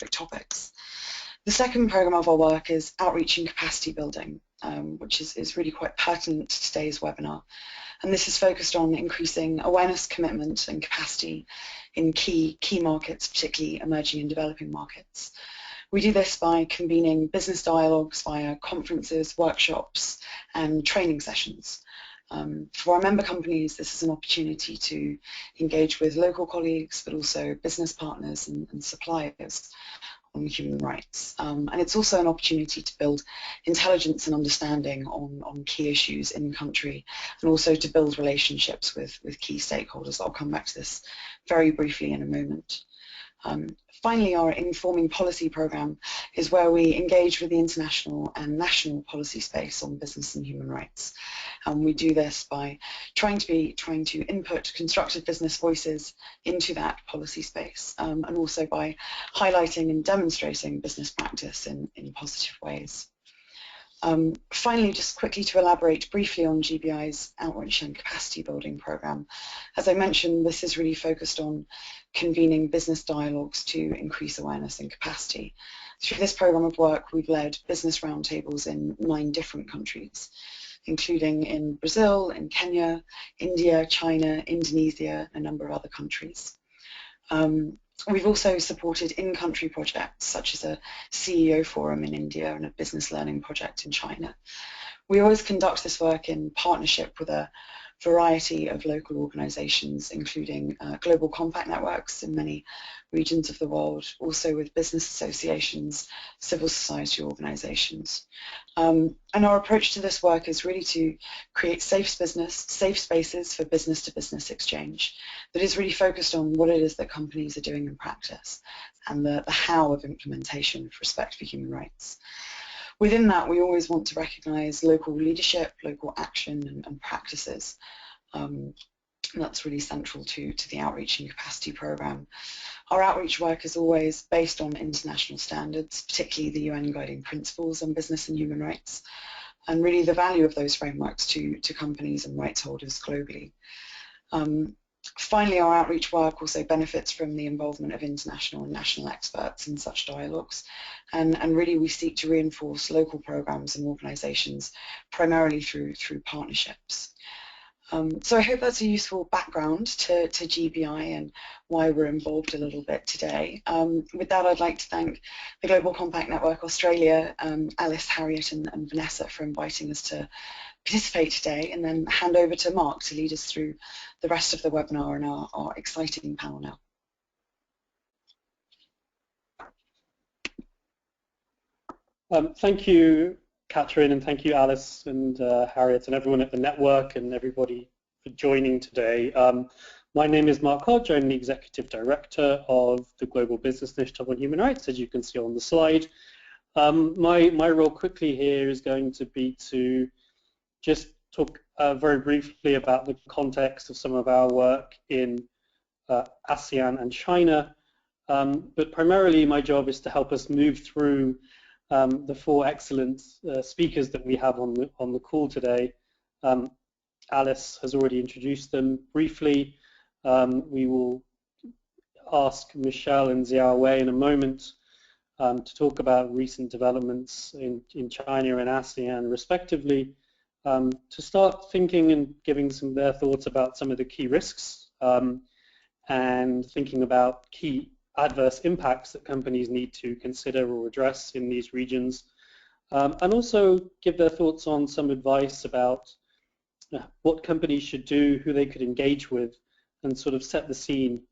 topics. The second program of our work is outreach and capacity building, which is really quite pertinent to today's webinar. And this is focused on increasing awareness, commitment and capacity in key markets, particularly emerging and developing markets. We do this by convening business dialogues via conferences, workshops and training sessions. For our member companies, this is an opportunity to engage with local colleagues, but also business partners and suppliers on human rights. And it's also an opportunity to build intelligence and understanding on key issues in country, and also to build relationships with key stakeholders. I'll come back to this very briefly in a moment. Finally, our Informing Policy program is where we engage with the international and national policy space on business and human rights. And we do this by trying to input constructive business voices into that policy space, and also by highlighting and demonstrating business practice in positive ways. Finally, just quickly to elaborate briefly on GBI's outreach and capacity building program. As I mentioned, this is really focused on convening business dialogues to increase awareness and capacity. Through this program of work, we've led business roundtables in 9 different countries, including in Brazil, in Kenya, India, China, Indonesia, and a number of other countries. We've also supported in-country projects such as a CEO forum in India and a business learning project in China. We always conduct this work in partnership with a variety of local organisations, including global compact networks in many regions of the world, also with business associations, civil society organisations. And our approach to this work is really to create safe spaces for business-to-business exchange that is really focused on what it is that companies are doing in practice and the how of implementation of respect for human rights. Within that, we always want to recognise local leadership, local action and practices. And that's really central to the outreach and capacity program. Our outreach work is always based on international standards, particularly the UN Guiding Principles on Business and Human Rights, and really the value of those frameworks to companies and rights holders globally. Finally, our outreach work also benefits from the involvement of international and national experts in such dialogues, and really we seek to reinforce local programs and organisations primarily through partnerships. So I hope that's a useful background to GBI and why we're involved a little bit today. With that, I'd like to thank the Global Compact Network Australia, Alice, Harriet and Vanessa for inviting us to participate today, and then hand over to Mark to lead us through the rest of the webinar and our exciting panel now. Thank you, Catherine, and thank you, Alice and Harriet and everyone at the network and everybody for joining today. My name is Mark Hodge. I'm the Executive Director of the Global Business Initiative on Human Rights, as you can see on the slide. My role quickly here is going to be to just talk very briefly about the context of some of our work in ASEAN and China, but primarily my job is to help us move through the 4 excellent speakers that we have on the call today. Alice has already introduced them briefly. We will ask Michelle and Xiaohui in a moment to talk about recent developments in China and ASEAN respectively, to start thinking and giving some of their thoughts about some of the key risks and thinking about key adverse impacts that companies need to consider or address in these regions, and also give their thoughts on some advice about what companies should do, who they could engage with, and sort of set the scene.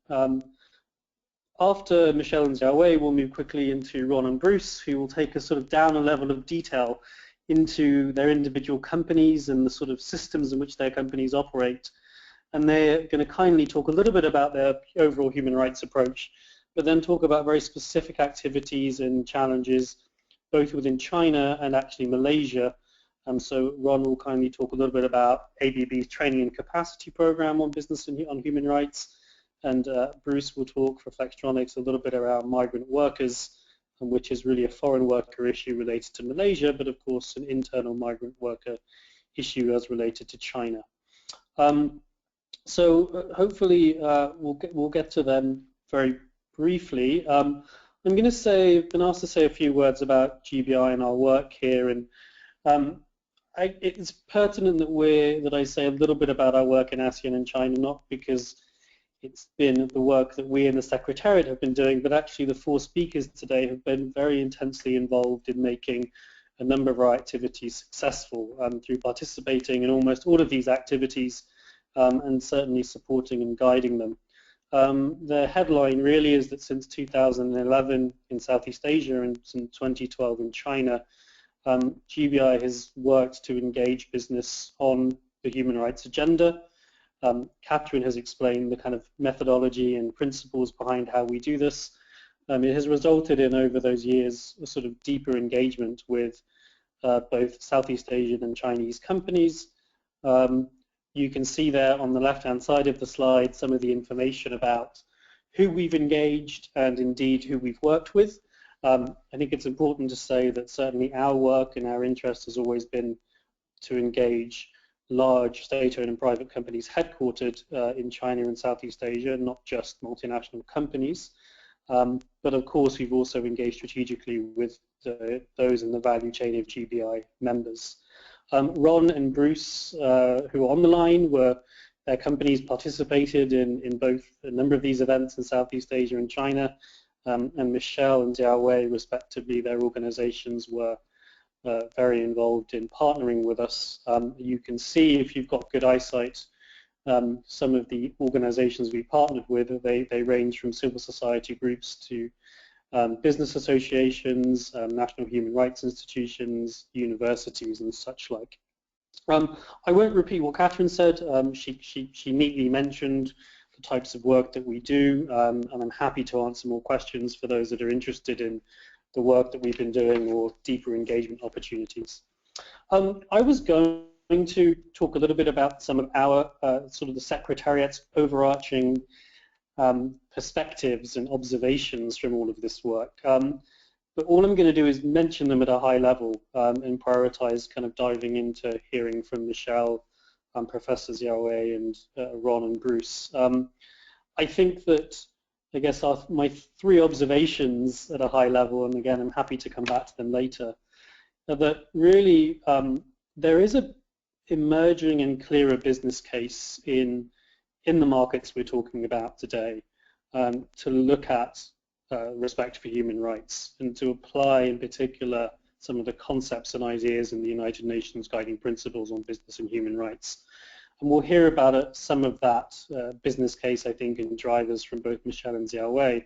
After Michelle and Xiaohui, we'll move quickly into Ron and Bruce, who will take us sort of down a level of detail into their individual companies and the sort of systems in which their companies operate. And they're going to kindly talk a little bit about their overall human rights approach, but then talk about very specific activities and challenges, both within China and actually Malaysia. So Ron will kindly talk a little bit about ABB's training and capacity program on business and on human rights, and Bruce will talk for Flextronics a little bit around migrant workers, which is really a foreign worker issue related to Malaysia, but of course an internal migrant worker issue as related to China. So hopefully we'll get to them very briefly. I'm I'm been asked to say a few words about GBI and our work here, and it's pertinent that I say a little bit about our work in ASEAN and China, not because it's been the work that we in the Secretariat have been doing, but actually the four speakers today have been very intensely involved in making a number of our activities successful through participating in almost all of these activities and certainly supporting and guiding them. The headline really is that since 2011 in Southeast Asia and since 2012 in China, GBI has worked to engage business on the human rights agenda. Catherine has explained the kind of methodology and principles behind how we do this. It has resulted in, over those years, a sort of deeper engagement with both Southeast Asian and Chinese companies. You can see there on the left-hand side of the slide some of the information about who we've engaged and indeed who we've worked with. I think it's important to say that certainly our work and our interest has always been to engage large state-owned and private companies headquartered in China and Southeast Asia, not just multinational companies. But of course, we've also engaged strategically with those in the value chain of GBI members. Ron and Bruce, who are on the line, their companies participated in both a number of these events in Southeast Asia and China, and Michelle and Xiaohui, respectively, their organizations were very involved in partnering with us. You can see, if you've got good eyesight, some of the organizations we partnered with. They range from civil society groups to business associations, national human rights institutions, universities, and such like. I won't repeat what Catherine said. She neatly mentioned the types of work that we do, and I'm happy to answer more questions for those that are interested in the work that we've been doing or deeper engagement opportunities. I was going to talk a little bit about some of our sort of the Secretariat's overarching perspectives and observations from all of this work. But all I'm going to do is mention them at a high level and prioritize kind of diving into hearing from Michelle, Professor Xiaohui, and Ron and Bruce. I think that, I guess, my three observations at a high level, and again, I'm happy to come back to them later, are that really there is a emerging and clearer business case in the markets we're talking about today to look at respect for human rights and to apply in particular some of the concepts and ideas in the United Nations Guiding Principles on Business and Human Rights. And we'll hear about some of that business case, I think, and drivers from both Michelle and Xiaohui. I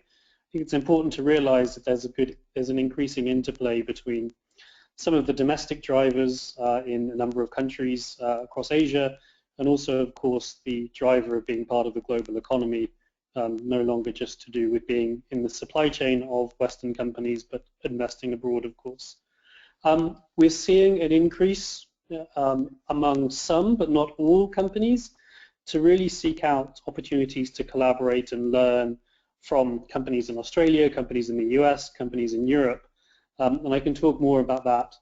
think it's important to realize that there's an increasing interplay between some of the domestic drivers in a number of countries across Asia, and also, of course, the driver of being part of the global economy, no longer just to do with being in the supply chain of Western companies, but investing abroad, of course. We're seeing an increase among some, but not all companies, to really seek out opportunities to collaborate and learn from companies in Australia, companies in the US, companies in Europe. And I can talk more about that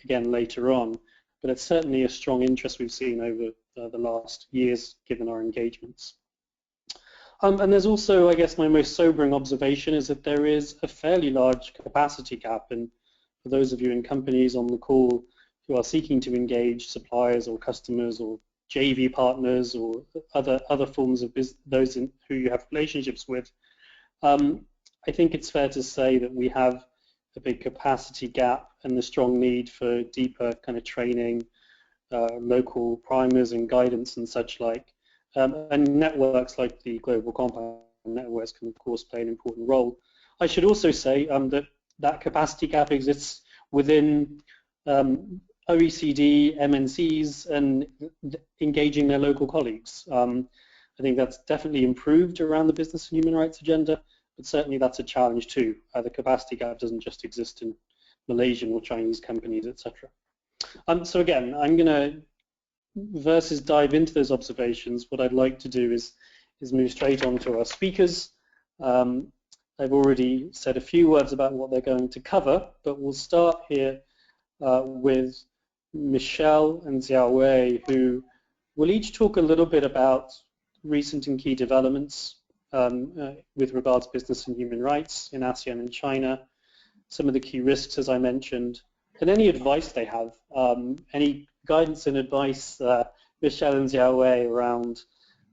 again later on, but it's certainly a strong interest we've seen over the last years given our engagements. And there's also, I guess, my most sobering observation is that there is a fairly large capacity gap, and for those of you in companies on the call who are seeking to engage suppliers or customers or JV partners or other forms of business, those who you have relationships with, I think it's fair to say that we have a big capacity gap and the strong need for deeper kind of training, local primers and guidance and such like. And networks like the Global Compound networks can, of course, play an important role. I should also say that capacity gap exists within OECD, MNCs, and engaging their local colleagues. I think that's definitely improved around the business and human rights agenda, but certainly that's a challenge too. The capacity gap doesn't just exist in Malaysian or Chinese companies, etc. So again, I'm going to, versus dive into those observations, what I'd like to do is move straight on to our speakers. I've already said a few words about what they're going to cover, but we'll start here with Michelle and Xiaohui, who will each talk a little bit about recent and key developments with regards to business and human rights in ASEAN and China, some of the key risks, as I mentioned, and any advice they have, any guidance and advice, Michelle and Xiaohui, around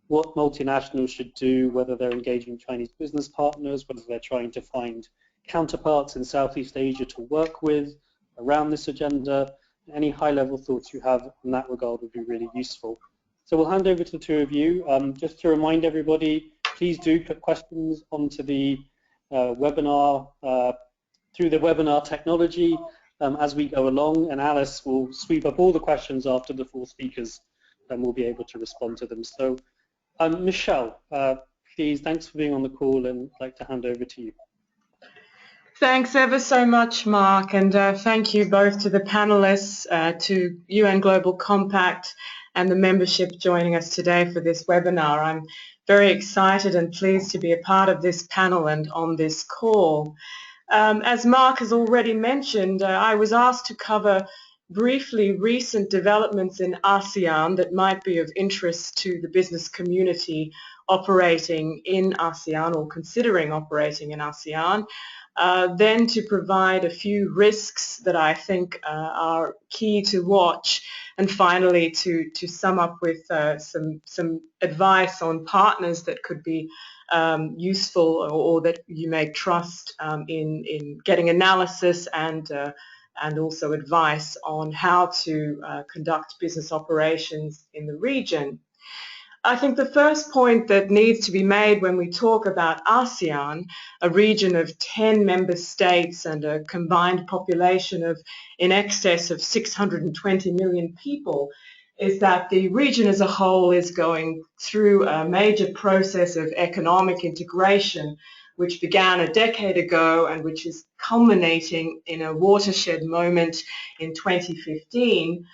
what multinationals should do, whether they're engaging Chinese business partners, whether they're trying to find counterparts in Southeast Asia to work with around this agenda. Any high-level thoughts you have in that regard would be really useful. So we'll hand over to the two of you. Just to remind everybody, please do put questions onto the webinar through the webinar technology as we go along, and Alice will sweep up all the questions after the four speakers, and we'll be able to respond to them. So Michelle, please, thanks for being on the call, and I'd like to hand over to you. Thanks ever so much, Mark, and thank you both to the panelists, to UN Global Compact and the membership joining us today for this webinar. I'm very excited and pleased to be a part of this panel and on this call. As Mark has already mentioned, I was asked to cover briefly recent developments in ASEAN that might be of interest to the business community operating in ASEAN or considering operating in ASEAN. Then to provide a few risks that I think are key to watch, and finally to sum up with some advice on partners that could be useful or that you may trust in getting analysis and also advice on how to conduct business operations in the region. I think the first point that needs to be made when we talk about ASEAN, a region of 10 member states and a combined population of in excess of 620 million people, is that the region as a whole is going through a major process of economic integration, which began a decade ago and which is culminating in a watershed moment in 2015.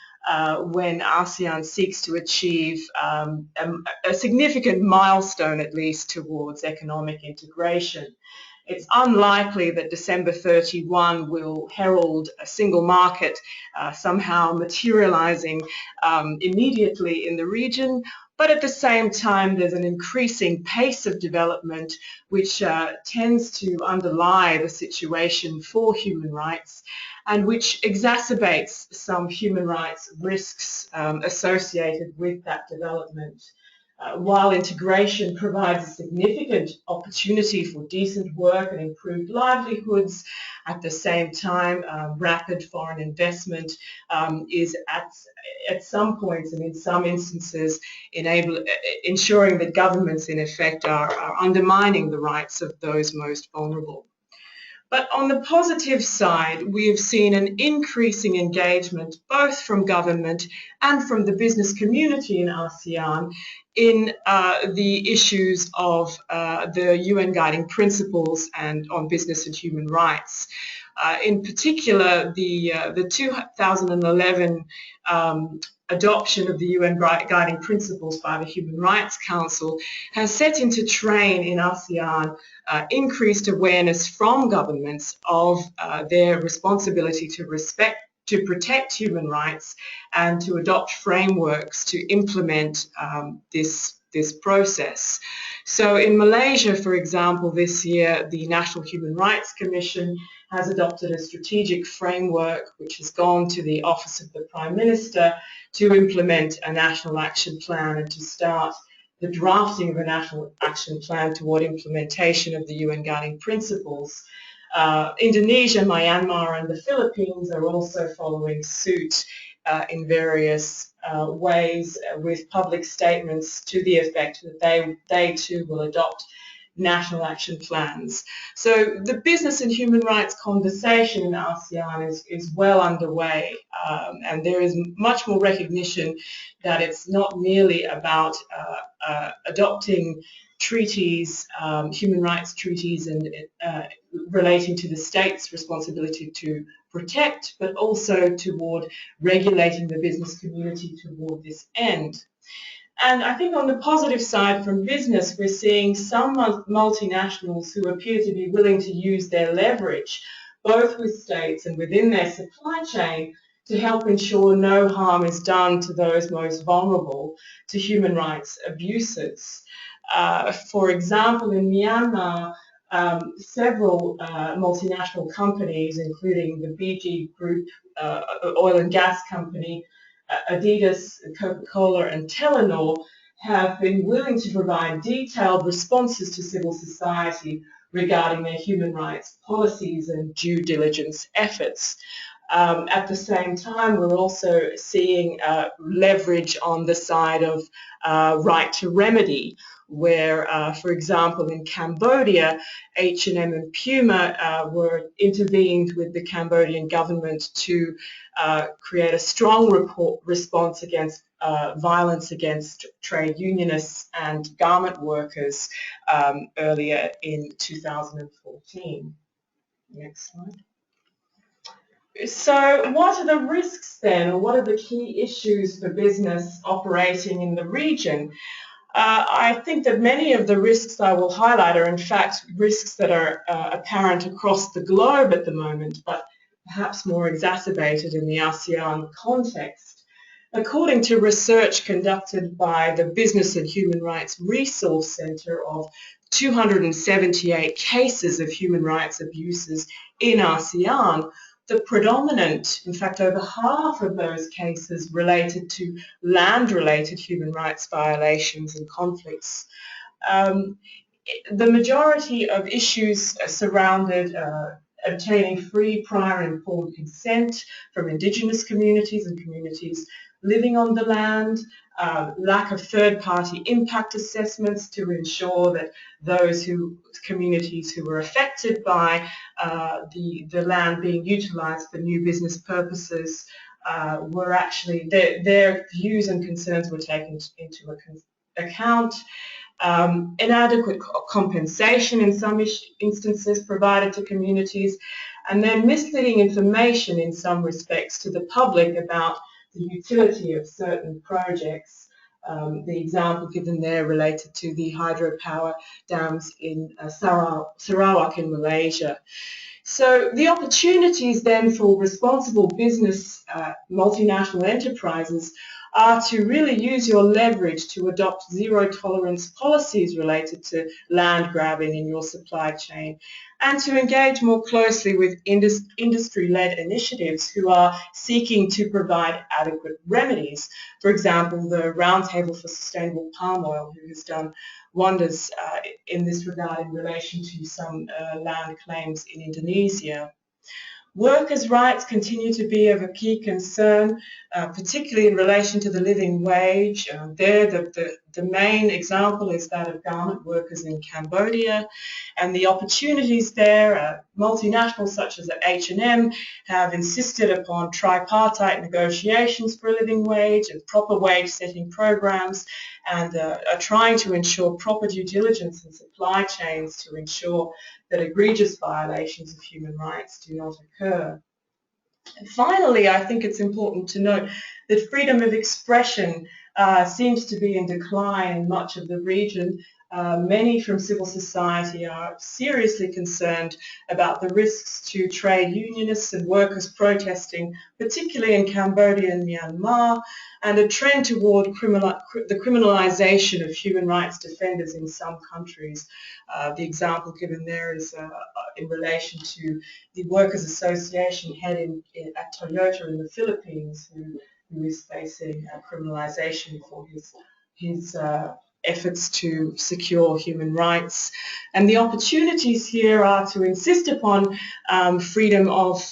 When ASEAN seeks to achieve a significant milestone, at least, towards economic integration. It's unlikely that December 31 will herald a single market somehow materializing immediately in the region, but at the same time there's an increasing pace of development which tends to underlie the situation for human rights and which exacerbates some human rights risks associated with that development. While integration provides a significant opportunity for decent work and improved livelihoods, at the same time, rapid foreign investment is at some points and in some instances ensuring that governments in effect are undermining the rights of those most vulnerable. But on the positive side, we have seen an increasing engagement both from government and from the business community in ASEAN in the issues of the UN Guiding Principles and on business and human rights. In particular, the 2011 adoption of the UN Guiding Principles by the Human Rights Council has set into train in ASEAN increased awareness from governments of their responsibility to protect human rights and to adopt frameworks to implement this process. So in Malaysia, for example, this year, the National Human Rights Commission has adopted a strategic framework which has gone to the Office of the Prime Minister to implement a national action plan and to start the drafting of a national action plan toward implementation of the UN Guiding Principles. Indonesia, Myanmar and the Philippines are also following suit in various ways with public statements to the effect that they too will adopt national action plans. So the business and human rights conversation in ASEAN is well underway, and there is much more recognition that it's not merely about adopting treaties, human rights treaties and relating to the state's responsibility to protect, but also toward regulating the business community toward this end. And I think on the positive side from business, we're seeing some multinationals who appear to be willing to use their leverage, both with states and within their supply chain, to help ensure no harm is done to those most vulnerable to human rights abuses. For example, in Myanmar, several multinational companies, including the BG Group oil and gas company, Adidas, Coca-Cola and Telenor, have been willing to provide detailed responses to civil society regarding their human rights policies and due diligence efforts. At the same time, we're also seeing leverage on the side of right to remedy, where, for example, in Cambodia, H&M and Puma were intervened with the Cambodian government to create a strong response against violence against trade unionists and garment workers earlier in 2014. Next slide. So what are the risks then, or what are the key issues for business operating in the region? I think that many of the risks I will highlight are in fact risks that are apparent across the globe at the moment, but perhaps more exacerbated in the ASEAN context. According to research conducted by the Business and Human Rights Resource Centre of 278 cases of human rights abuses in ASEAN, the predominant, in fact over half of those cases, related to land-related human rights violations and conflicts. The majority of issues surrounded obtaining free, prior and informed consent from Indigenous communities and communities living on the land, lack of third-party impact assessments to ensure that those communities who were affected by the land being utilised for new business purposes were actually, their views and concerns were taken into account. Inadequate compensation in some instances provided to communities, and then misleading information in some respects to the public about the utility of certain projects. The example given there related to the hydropower dams in Sarawak in Malaysia. So the opportunities then for responsible business, multinational enterprises, are to really use your leverage to adopt zero tolerance policies related to land grabbing in your supply chain, and to engage more closely with industry-led initiatives who are seeking to provide adequate remedies. For example, the Roundtable for Sustainable Palm Oil, who has done wonders in this regard in relation to some land claims in Indonesia. Workers' rights continue to be of a key concern, particularly in relation to the living wage. There, the main example is that of garment workers in Cambodia, and the opportunities there, multinationals such as H&M have insisted upon tripartite negotiations for a living wage and proper wage setting programs, and are trying to ensure proper due diligence in supply chains to ensure that egregious violations of human rights do not occur. And finally, I think it's important to note that freedom of expression seems to be in decline in much of the region. Many from civil society are seriously concerned about the risks to trade unionists and workers protesting, particularly in Cambodia and Myanmar, and a trend toward the criminalisation of human rights defenders in some countries. The example given there is in relation to the Workers' Association head at Toyota in the Philippines, who is facing criminalisation for his efforts to secure human rights. And the opportunities here are to insist upon freedom of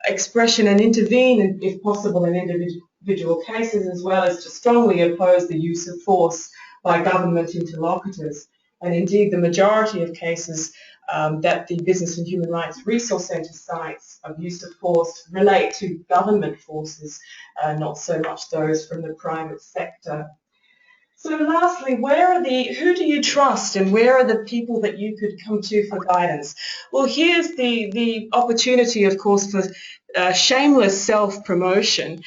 expression and intervene, if possible, in individual cases, as well as to strongly oppose the use of force by government interlocutors. And indeed, the majority of cases that the Business and Human Rights Resource Centre cites of use of force relate to government forces, not so much those from the private sector. So lastly, who do you trust, and where are the people that you could come to for guidance? Well, here's the opportunity, of course, for shameless self-promotion.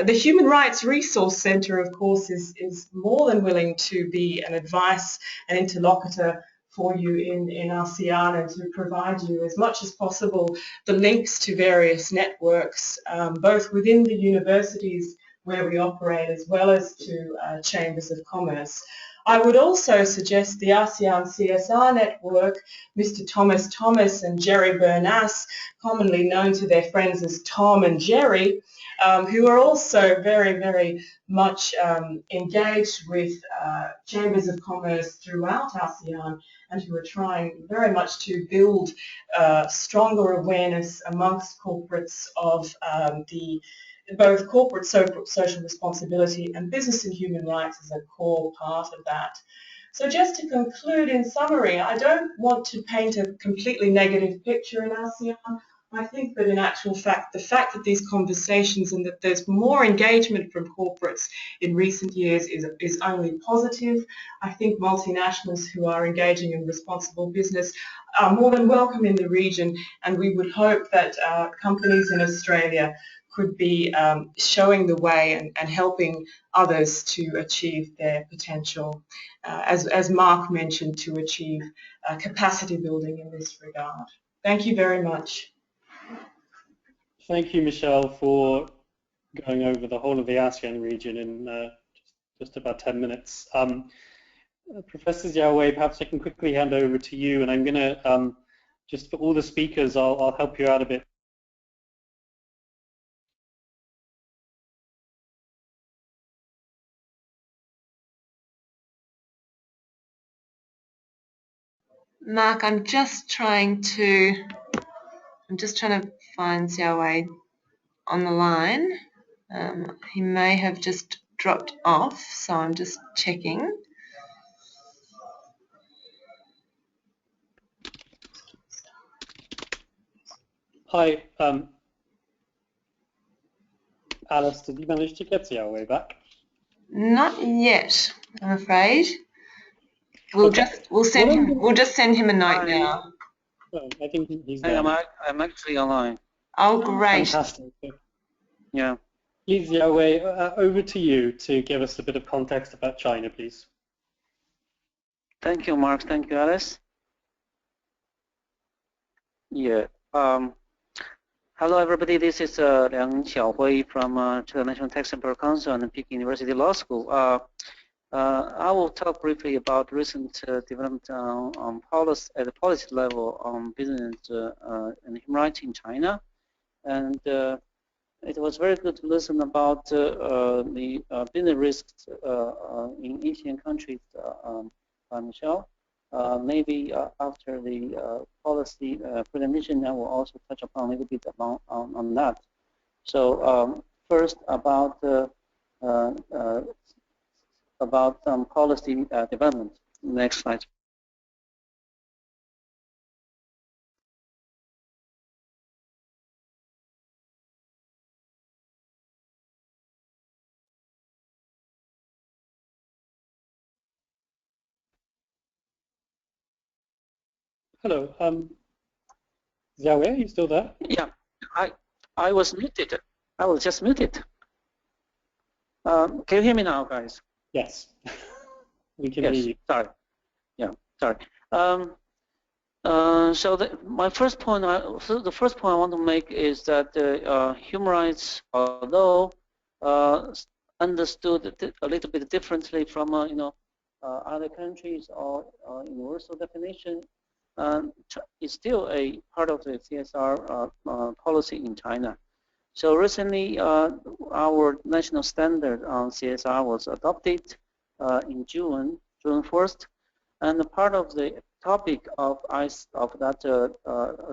The Human Rights Resource Centre, of course, is more than willing to be an advice and interlocutor for you in ASEAN, and to provide you as much as possible the links to various networks, both within the universities where we operate, as well as to chambers of commerce. I would also suggest the ASEAN CSR network, Mr. Thomas and Jerry Bernas, commonly known to their friends as Tom and Jerry, who are also very much engaged with chambers of commerce throughout ASEAN and who are trying very much to build stronger awareness amongst corporates of both corporate social responsibility and business and human rights as a core part of that. So just to conclude, in summary, I don't want to paint a completely negative picture in ASEAN. I think that in actual fact, the fact that these conversations and that there's more engagement from corporates in recent years is only positive. I think multinationals who are engaging in responsible business are more than welcome in the region, and we would hope that companies in Australia could be showing the way and helping others to achieve their potential, as Mark mentioned, to achieve capacity building in this regard. Thank you very much. Thank you, Michelle, for going over the whole of the ASEAN region in just about 10 minutes. Professor Xiaohui, perhaps I can quickly hand over to you, and I'm going to, just for all the speakers, I'll help you out a bit. Mark, I'm just trying to find Xiaohui on the line. He may have just dropped off, so I'm just checking. Hi, Alice, did you manage to get Xiaohui back? Not yet, I'm afraid. We'll just send him a note now. Oh, I think he's there. I'm actually online. Oh, great. Fantastic. Yeah. Please, Xiaohui, over to you to give us a bit of context about China, please. Thank you, Mark. Thank you, Alice. Yeah. Hello, everybody. This is Laing Xiaohui from China National Tax and Payroll Council and Peking University Law School. I will talk briefly about recent development on policy at the policy level on business and human rights in China, and it was very good to listen about the business risks in Asian countries by Michelle. Maybe after the policy presentation, I will also touch upon a little bit on that. So first about some policy development. Next slide. Hello, Xiaohui, are you still there? Yeah, I was muted. I was just muted. Can you hear me now, guys? Yes, we can hear you. Sorry. Yeah, sorry. So the first point I want to make is that human rights, although understood a little bit differently from other countries or universal definition, is still a part of the CSR policy in China. So recently, our national standard on CSR was adopted in June 1st, and part of the topic of that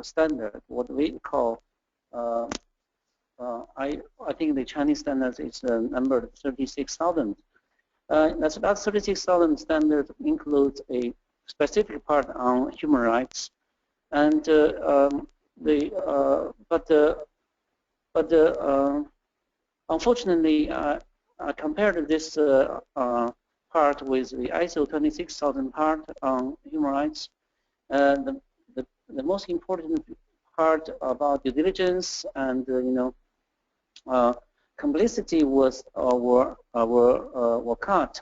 standard, what we call, I think the Chinese standard is number 36,000. That 36,000 standard includes a specific part on human rights, and unfortunately, I compared this part with the ISO 26,000 part on human rights. The most important part about due diligence and complicity was cut,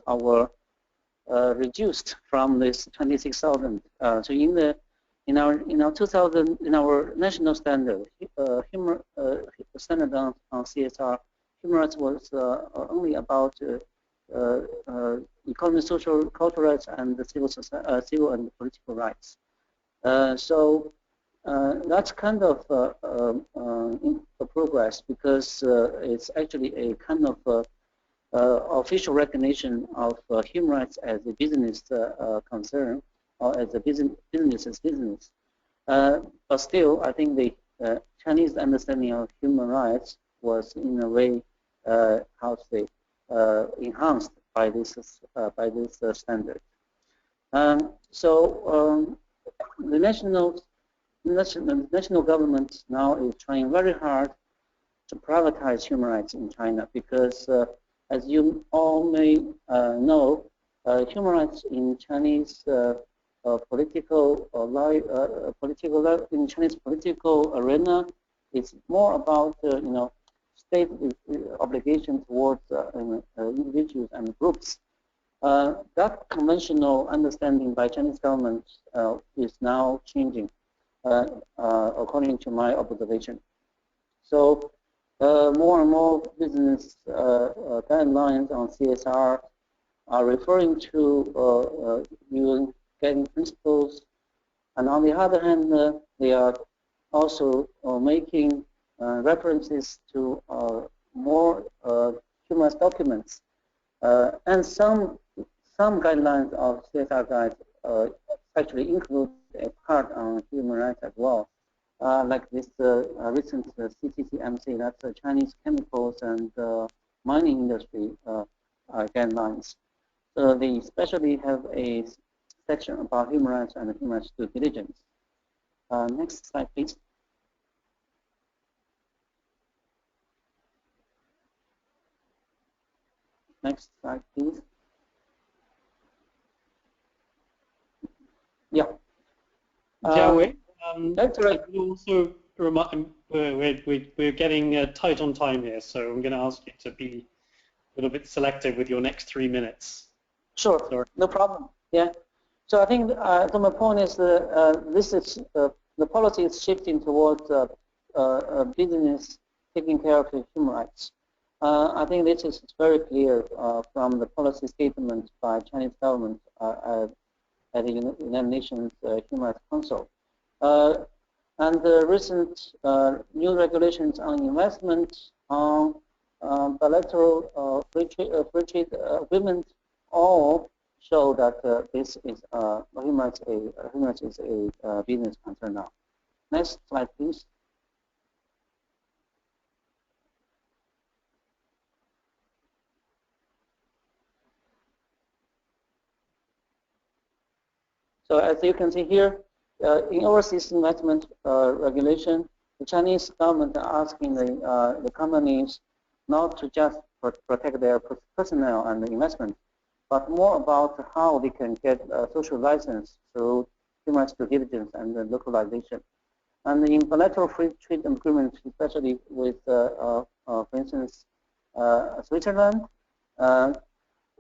reduced from this 26,000. So in our national standard, standard on CSR, human rights was only about economic, social, cultural rights, and the civil and political rights. So that's kind of a progress, because it's actually a kind of official recognition of human rights as a business concern, or as a business as business. But still, I think the Chinese understanding of human rights was in a way, how to say, enhanced by this standard. So the national government now is trying very hard to privatize human rights in China, because as you all may know, human rights in Chinese political in Chinese political arena is more about state obligation towards individuals and groups. That conventional understanding by Chinese government is now changing, according to my observation. So more and more business guidelines on CSR are referring to UN guiding principles, and on the other hand, they are also making references to more human rights documents, and some guidelines of CSR guides actually include a part on human rights as well. Like this recent CCCMC, that's the Chinese chemicals and mining industry guidelines. So they especially have a section about human rights and human rights due diligence. Next slide, please. Next slide, please. Yeah. Xiaohui, That's right. I will also remind, we're getting tight on time here, so I'm going to ask you to be a little bit selective with your next 3 minutes. Sure, Sorry. no problem. Yeah. So I think so my point is this is the policy is shifting towards business taking care of human rights. I think this is very clear from the policy statement by Chinese government at the United Nations Human Rights Council. And the recent new regulations on investment, on bilateral free trade agreement, all show that this is human rights is a business concern now. Next slide, please. So as you can see here, in overseas investment regulation, the Chinese government are asking the companies not to just protect their personnel and the investment, but more about how they can get a social license through human rights due diligence and localization. And in bilateral free trade agreements, especially with, for instance, Switzerland,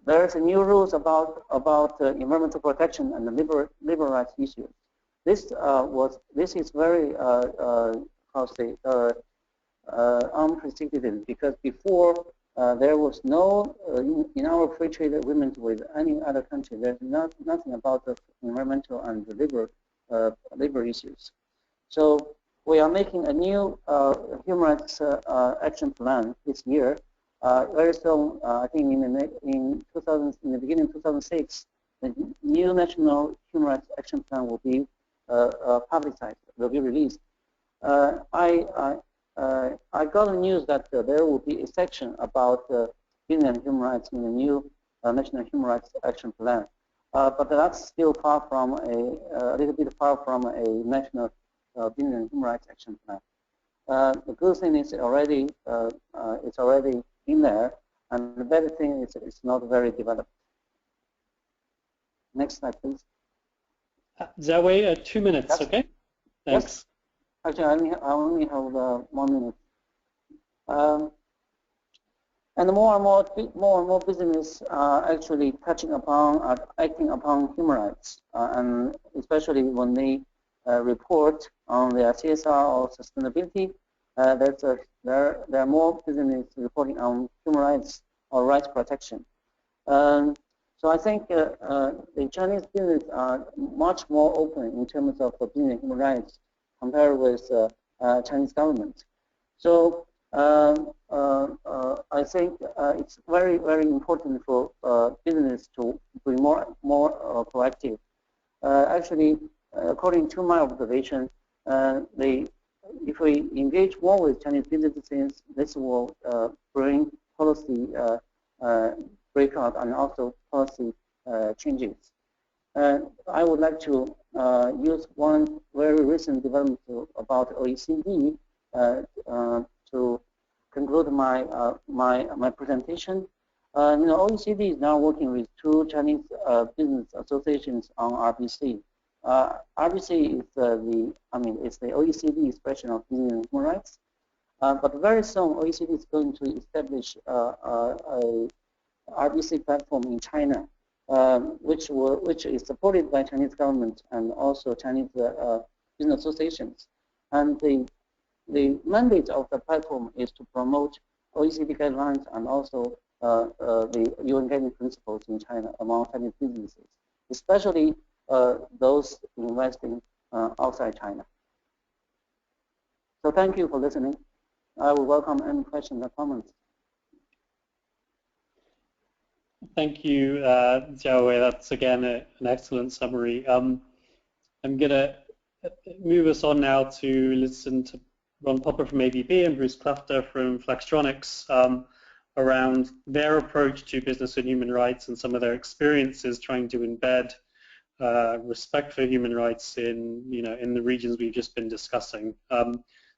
there's a new rules about environmental protection and the labor rights issues. This is very how to say unprecedented, because before there was no in our free trade agreement with any other country. There's nothing about the environmental and the labor issues. So we are making a new human rights action plan this year. Very soon, I think in the beginning of 2006, the new national human rights action plan will be publicized, will be released. I got the news that there will be a section about business and human rights in the new national human rights action plan, but that's still far from a little bit far from a national business and human rights action plan. The good thing is it's already in there, and the better thing is it's not very developed. Next slide, please. Xiaohui, 2 minutes, yes. Okay? Thanks. Yes. Actually, I only have 1 minute. And more and more business are actually touching upon, acting upon human rights, and especially when they report on their CSR or sustainability. There are more business reporting on human rights or rights protection. So I think the Chinese business are much more open in terms of business human rights compared with Chinese government. So I think it's very, very important for business to be more proactive. Actually, according to my observation, if we engage more with Chinese businesses, this will bring policy breakout and also policy changes. I would like to use one very recent development about OECD to conclude my presentation. OECD is now working with 2 Chinese business associations on RBC. RBC is it's the OECD expression of business and human rights. But very soon, OECD is going to establish a RBC platform in China, which is supported by Chinese government and also Chinese business associations. And the mandate of the platform is to promote OECD guidelines and also the UN guiding principles in China among Chinese businesses, especially those investing outside China. So thank you for listening. I will welcome any questions or comments. Thank you, Xiaohui. That's again an excellent summary. I'm going to move us on now to listen to Ron Popper from ABB and Bruce Clufter from Flextronics around their approach to business and human rights and some of their experiences trying to embed respect for human rights in the regions we've just been discussing.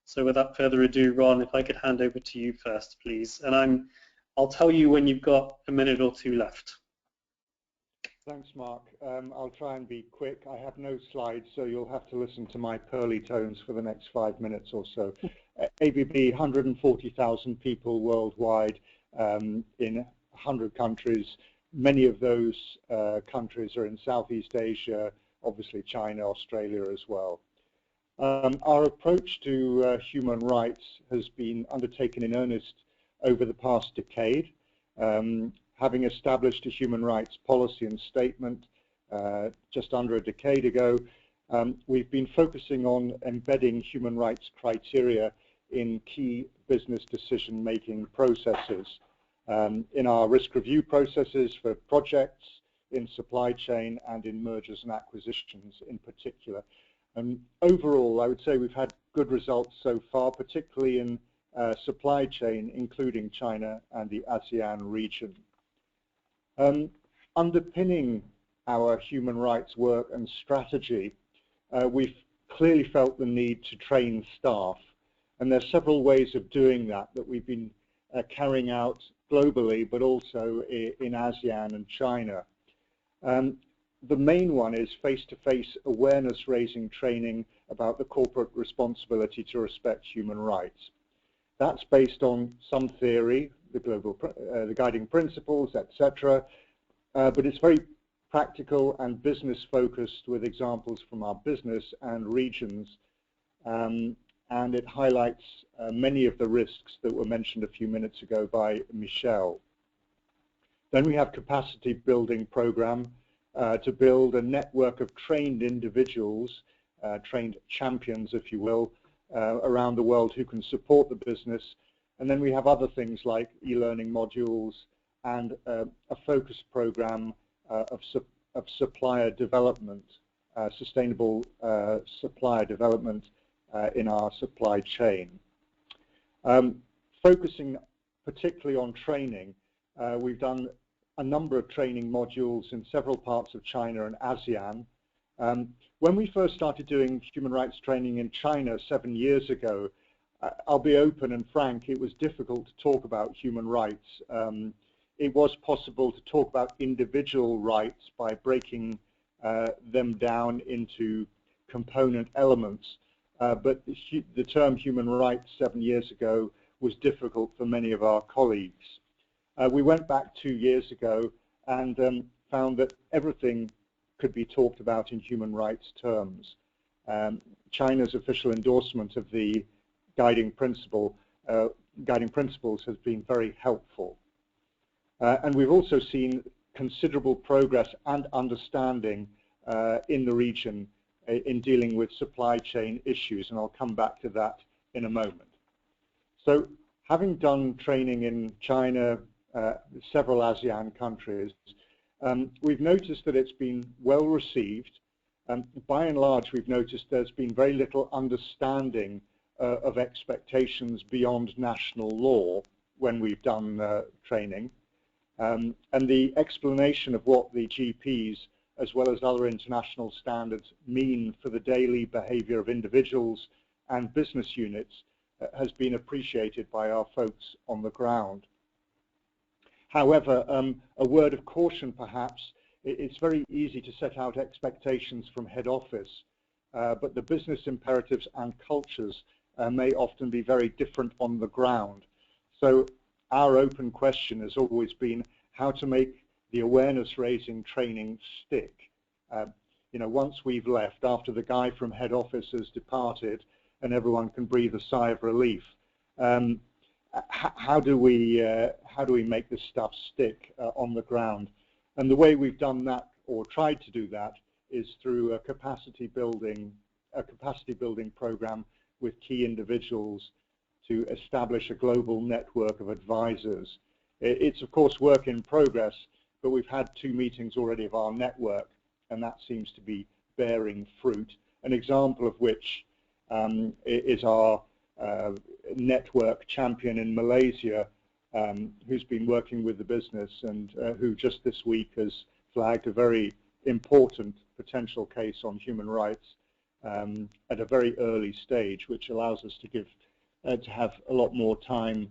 So without further ado, Ron, if I could hand over to you first, please. And I'll tell you when you've got a minute or 2 left. Thanks, Mark. I'll try and be quick. I have no slides, so you'll have to listen to my pearly tones for the next 5 minutes or so. ABB, 140,000 people worldwide in 100 countries. Many of those countries are in Southeast Asia, obviously China, Australia as well. Our approach to human rights has been undertaken in earnest over the past decade. Having established a human rights policy and statement just under a decade ago, we've been focusing on embedding human rights criteria in key business decision-making processes, in our risk review processes for projects, in supply chain, and in mergers and acquisitions in particular. And overall, I would say we've had good results so far, particularly in supply chain, including China and the ASEAN region. Underpinning our human rights work and strategy, we've clearly felt the need to train staff. And there's several ways of doing that we've been carrying out globally, but also in ASEAN and China. The main one is face-to-face awareness-raising training about the corporate responsibility to respect human rights. That's based on some theory, the guiding principles, etc., but it's very practical and business-focused with examples from our business and regions, and it highlights many of the risks that were mentioned a few minutes ago by Michelle. Then we have capacity building program to build a network of trained individuals, trained champions, if you will, around the world who can support the business. And then we have other things like e-learning modules and a focus program of supplier development, sustainable supplier development in our supply chain. Focusing particularly on training, we've done a number of training modules in several parts of China and ASEAN. When we first started doing human rights training in China 7 years ago, I'll be open and frank, it was difficult to talk about human rights. It was possible to talk about individual rights by breaking them down into component elements, but the term human rights 7 years ago was difficult for many of our colleagues. We went back 2 years ago and found that everything could be talked about in human rights terms. China's official endorsement of the guiding principles has been very helpful. And we've also seen considerable progress and understanding in the region in dealing with supply chain issues, and I'll come back to that in a moment. So, having done training in China, several ASEAN countries, we've noticed that it's been well received. By and large, we've noticed there's been very little understanding of expectations beyond national law when we've done training. And the explanation of what the GPs, as well as other international standards, mean for the daily behavior of individuals and business units has been appreciated by our folks on the ground. However, a word of caution perhaps, it's very easy to set out expectations from head office, but the business imperatives and cultures may often be very different on the ground. So our open question has always been how to make the awareness raising training stick. You know, once we've left, after the guy from head office has departed and everyone can breathe a sigh of relief, how do we make this stuff stick on the ground? And the way we've done that, or tried to do that, is through a capacity building program with key individuals to establish a global network of advisors. It's of course work in progress, but we've had 2 meetings already of our network, and that seems to be bearing fruit. An example of which is our network champion in Malaysia, who's been working with the business and who just this week has flagged a very important potential case on human rights at a very early stage, which allows us to have a lot more time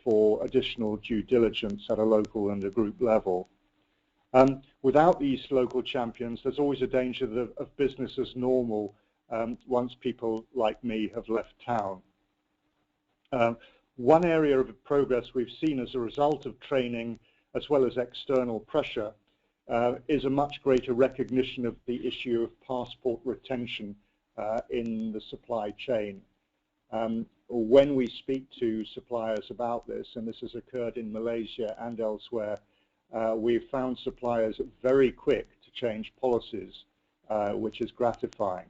for additional due diligence at a local and a group level. Without these local champions, there's always a danger of business as normal once people like me have left town. One area of progress we've seen as a result of training, as well as external pressure, is a much greater recognition of the issue of passport retention in the supply chain. When we speak to suppliers about this, and this has occurred in Malaysia and elsewhere, we've found suppliers very quick to change policies, which is gratifying.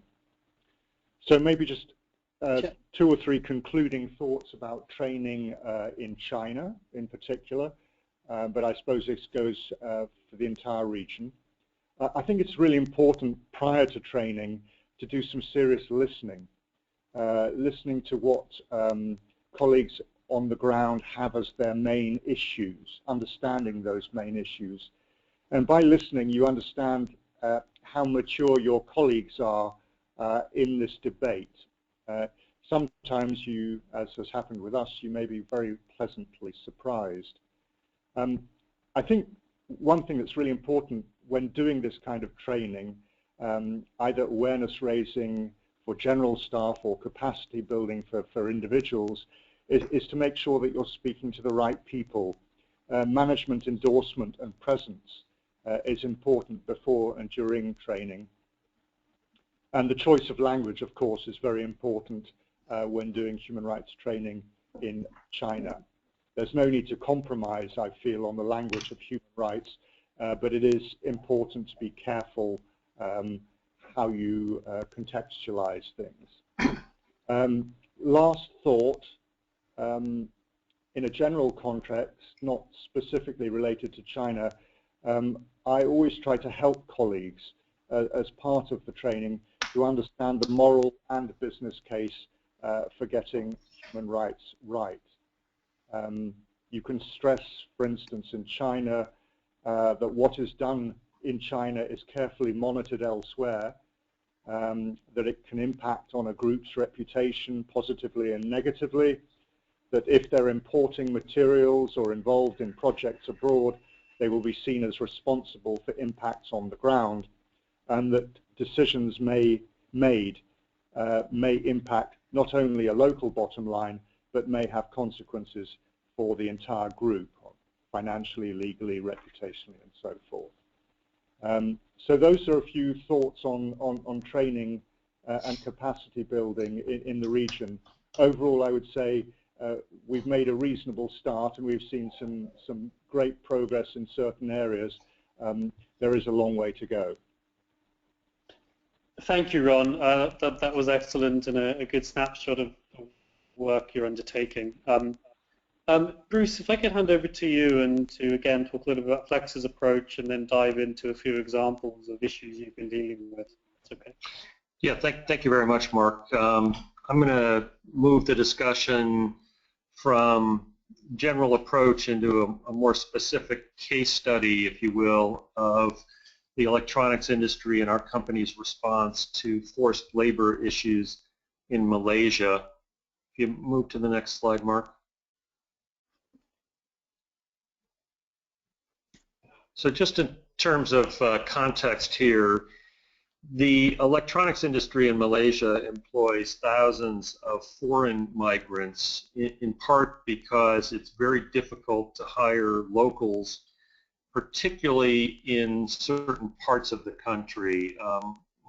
So maybe just 2 or 3 concluding thoughts about training in China in particular, but I suppose this goes for the entire region. I think it's really important prior to training to do some serious listening. Listening to what colleagues on the ground have as their main issues, understanding those main issues. And by listening, you understand how mature your colleagues are in this debate. Sometimes you, as has happened with us, you may be very pleasantly surprised. I think one thing that's really important when doing this kind of training, either awareness raising for general staff or capacity building for individuals, is to make sure that you're speaking to the right people. Management endorsement and presence is important before and during training. And the choice of language, of course, is very important when doing human rights training in China. There's no need to compromise, I feel, on the language of human rights, but it is important to be careful how you contextualize things. Last thought, in a general context, not specifically related to China, I always try to help colleagues as part of the training to understand the moral and business case for getting human rights right. You can stress, for instance, in China, that what is done in China is carefully monitored elsewhere, that it can impact on a group's reputation positively and negatively, that if they're importing materials or involved in projects abroad, they will be seen as responsible for impacts on the ground, and that decisions made may impact not only a local bottom line, but may have consequences for the entire group, financially, legally, reputationally, and so forth. So those are a few thoughts on training and capacity building in the region. Overall, I would say we've made a reasonable start, and we've seen some great progress in certain areas. There is a long way to go. Thank you, Ron. That was excellent and a good snapshot of work you're undertaking. Bruce, if I could hand over to you and to again talk a little bit about Flex's approach and then dive into a few examples of issues you've been dealing with. That's okay. Yeah, thank you very much, Mark. I'm going to move the discussion from general approach into a more specific case study, if you will, of the electronics industry and our company's response to forced labor issues in Malaysia. If you move to the next slide, Mark. So just in terms of context here, the electronics industry in Malaysia employs thousands of foreign migrants, in part because it's very difficult to hire locals, particularly in certain parts of the country.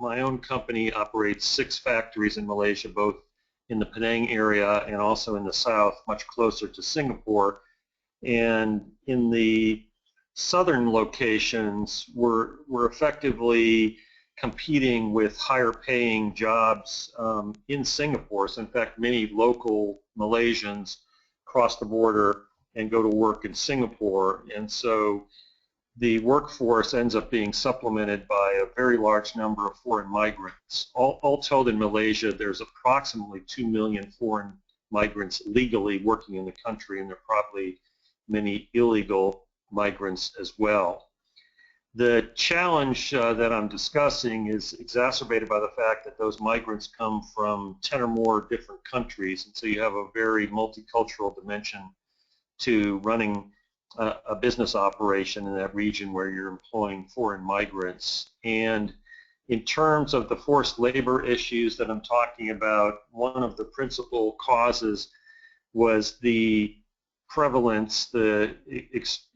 My own company operates 6 factories in Malaysia, both in the Penang area and also in the south, much closer to Singapore. And in the southern locations, we're effectively competing with higher paying jobs in Singapore. So in fact, many local Malaysians cross the border and go to work in Singapore. And so the workforce ends up being supplemented by a very large number of foreign migrants. All told in Malaysia, there's approximately 2 million foreign migrants legally working in the country, and there are probably many illegal migrants as well. The challenge that I'm discussing is exacerbated by the fact that those migrants come from 10 or more different countries, and so you have a very multicultural dimension to running a business operation in that region where you're employing foreign migrants. And in terms of the forced labor issues that I'm talking about, one of the principal causes was the prevalence, the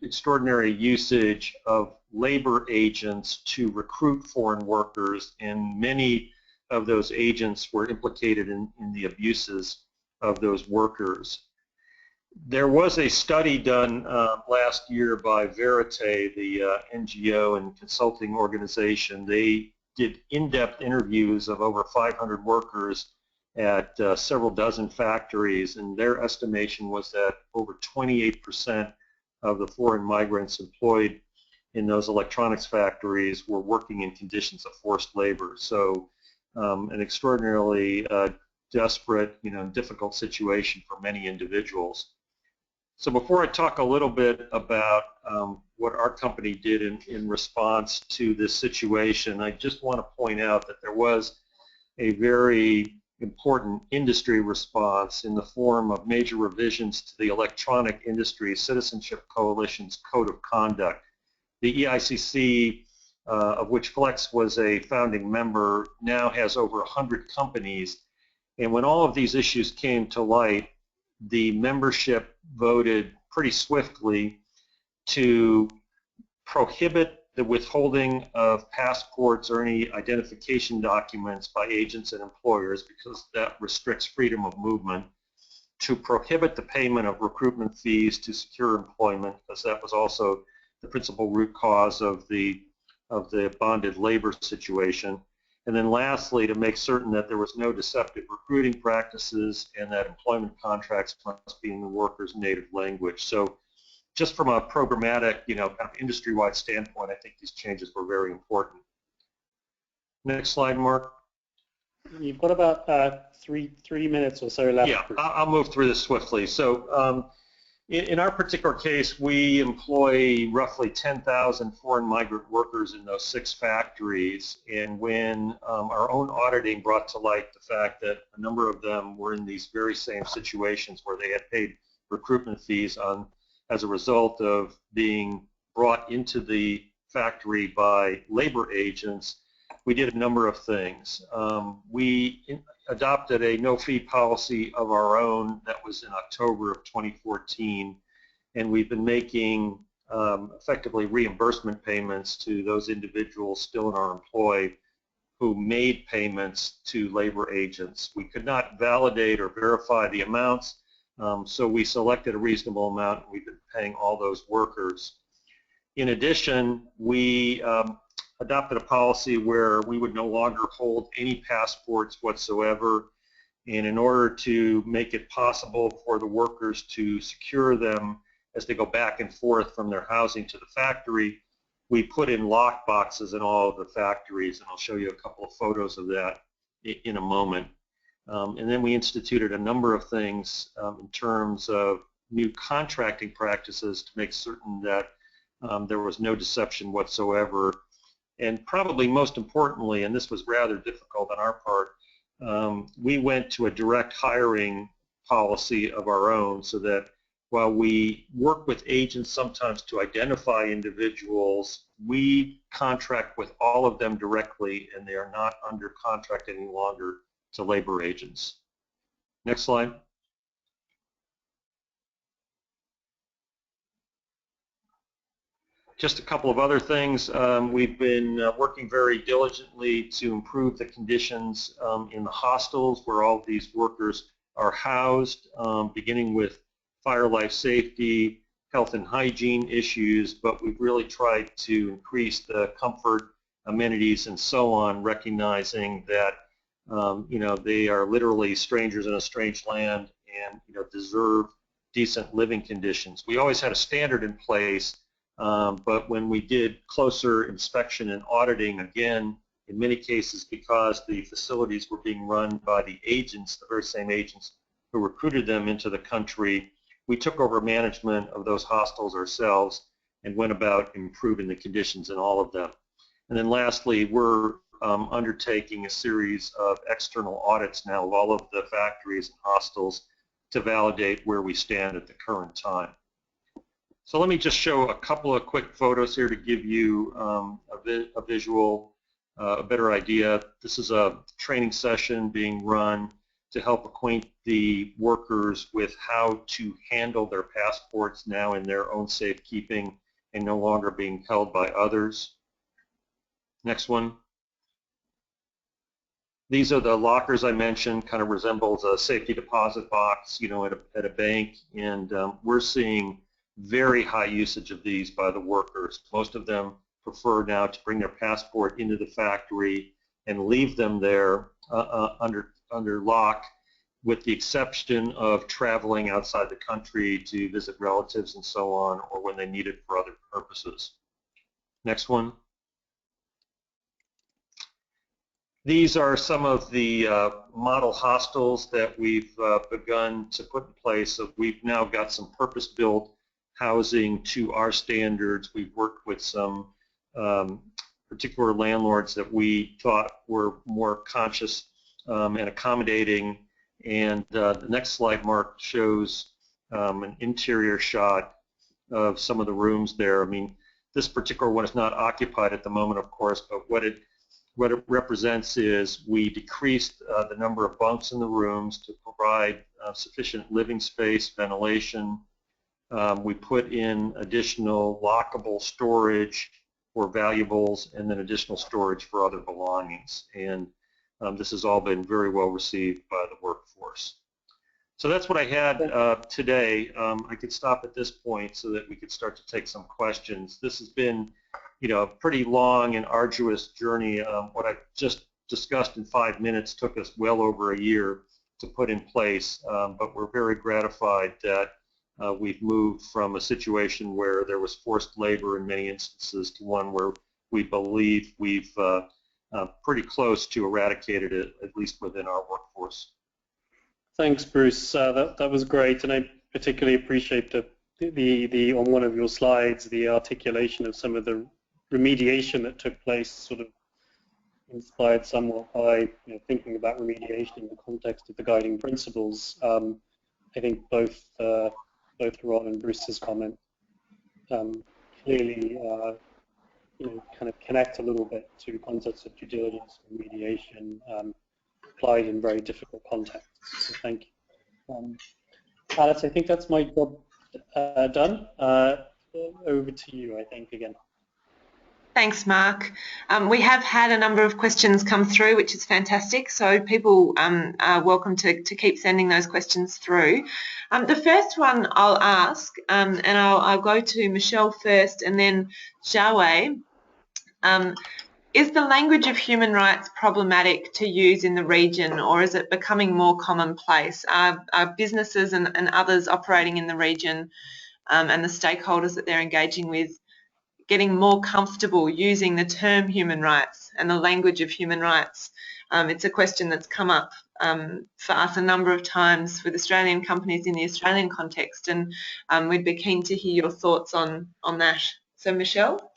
extraordinary usage of labor agents to recruit foreign workers, and many of those agents were implicated in the abuses of those workers. There was a study done last year by Verite, the NGO and consulting organization. They did in-depth interviews of over 500 workers at several dozen factories, and their estimation was that over 28% of the foreign migrants employed in those electronics factories were working in conditions of forced labor. So an extraordinarily desperate, difficult situation for many individuals. So before I talk a little bit about what our company did in response to this situation, I just want to point out that there was a very important industry response in the form of major revisions to the Electronic Industry Citizenship Coalition's Code of Conduct. The EICC, of which Flex was a founding member, now has over 100 companies, and when all of these issues came to light, the membership voted pretty swiftly to prohibit the withholding of passports or any identification documents by agents and employers, because that restricts freedom of movement, to prohibit the payment of recruitment fees to secure employment, because that was also the principal root cause of the bonded labor situation, and then lastly, to make certain that there was no deceptive recruiting practices and that employment contracts must be in the worker's native language. So just from a programmatic, kind of industry-wide standpoint, I think these changes were very important. Next slide, Mark. You've got about three minutes or so left. Yeah, I'll move through this swiftly. So in our particular case, we employ roughly 10,000 foreign migrant workers in those 6 factories, and when our own auditing brought to light the fact that a number of them were in these very same situations where they had paid recruitment fees as a result of being brought into the factory by labor agents, we did a number of things. We adopted a no-fee policy of our own that was in October of 2014, and we've been making effectively reimbursement payments to those individuals still in our employ who made payments to labor agents. We could not validate or verify the amounts, So we selected a reasonable amount, and we've been paying all those workers. In addition, we adopted a policy where we would no longer hold any passports whatsoever, and in order to make it possible for the workers to secure them as they go back and forth from their housing to the factory, we put in lock boxes in all of the factories, and I'll show you a couple of photos of that in a moment. And then we instituted a number of things in terms of new contracting practices to make certain that there was no deception whatsoever. And probably most importantly, and this was rather difficult on our part, we went to a direct hiring policy of our own, so that while we work with agents sometimes to identify individuals, we contract with all of them directly, and they are not under contract any longer to labor agents. Next slide. Just a couple of other things. We've been working very diligently to improve the conditions in the hostels where all of these workers are housed, beginning with fire, life safety, health and hygiene issues, but we've really tried to increase the comfort, amenities, and so on, recognizing that they are literally strangers in a strange land and deserve decent living conditions. We always had a standard in place, but when we did closer inspection and auditing, again, in many cases because the facilities were being run by the agents, the very same agents who recruited them into the country, we took over management of those hostels ourselves and went about improving the conditions in all of them. And then lastly, we're undertaking a series of external audits now of all of the factories and hostels to validate where we stand at the current time. So let me just show a couple of quick photos here to give you a visual, a better idea. This is a training session being run to help acquaint the workers with how to handle their passports now in their own safekeeping and no longer being held by others. Next one. These are the lockers I mentioned, kind of resembles a safety deposit box, at a bank, and we're seeing very high usage of these by the workers. Most of them prefer now to bring their passport into the factory and leave them there under lock, with the exception of traveling outside the country to visit relatives and so on, or when they need it for other purposes. Next one. These are some of the model hostels that we've begun to put in place. So we've now got some purpose-built housing to our standards. We've worked with some particular landlords that we thought were more conscious and accommodating. And the next slide, Mark, shows an interior shot of some of the rooms there. I mean, this particular one is not occupied at the moment, of course, but what it represents is we decreased the number of bunks in the rooms to provide sufficient living space, ventilation. We put in additional lockable storage for valuables and then additional storage for other belongings. And this has all been very well received by the workforce. So that's what I had today. I could stop at this point so that we could start to take some questions. This has been a pretty long and arduous journey. What I just discussed in 5 minutes took us well over a year to put in place, but we're very gratified that we've moved from a situation where there was forced labor in many instances to one where we believe we've pretty close to eradicated it, at least within our workforce. Thanks, Bruce. That was great, and I particularly appreciate the on one of your slides, the articulation of some of the remediation that took place, sort of inspired somewhat by thinking about remediation in the context of the guiding principles. I think both Ron and Bruce's comment clearly kind of connect a little bit to concepts of due diligence and remediation applied in very difficult contexts. So thank you. Alice, I think that's my job done. Over to you, I think, again. Thanks, Mark. We have had a number of questions come through, which is fantastic. So people are welcome to keep sending those questions through. The first one I'll ask, and I'll go to Michelle first and then Xiaohui. Is the language of human rights problematic to use in the region, or is it becoming more commonplace? Are businesses and others operating in the region and the stakeholders that they're engaging with getting more comfortable using the term human rights and the language of human rights? It's a question that's come up for us a number of times with Australian companies in the Australian context, and we'd be keen to hear your thoughts on that. So, Michelle?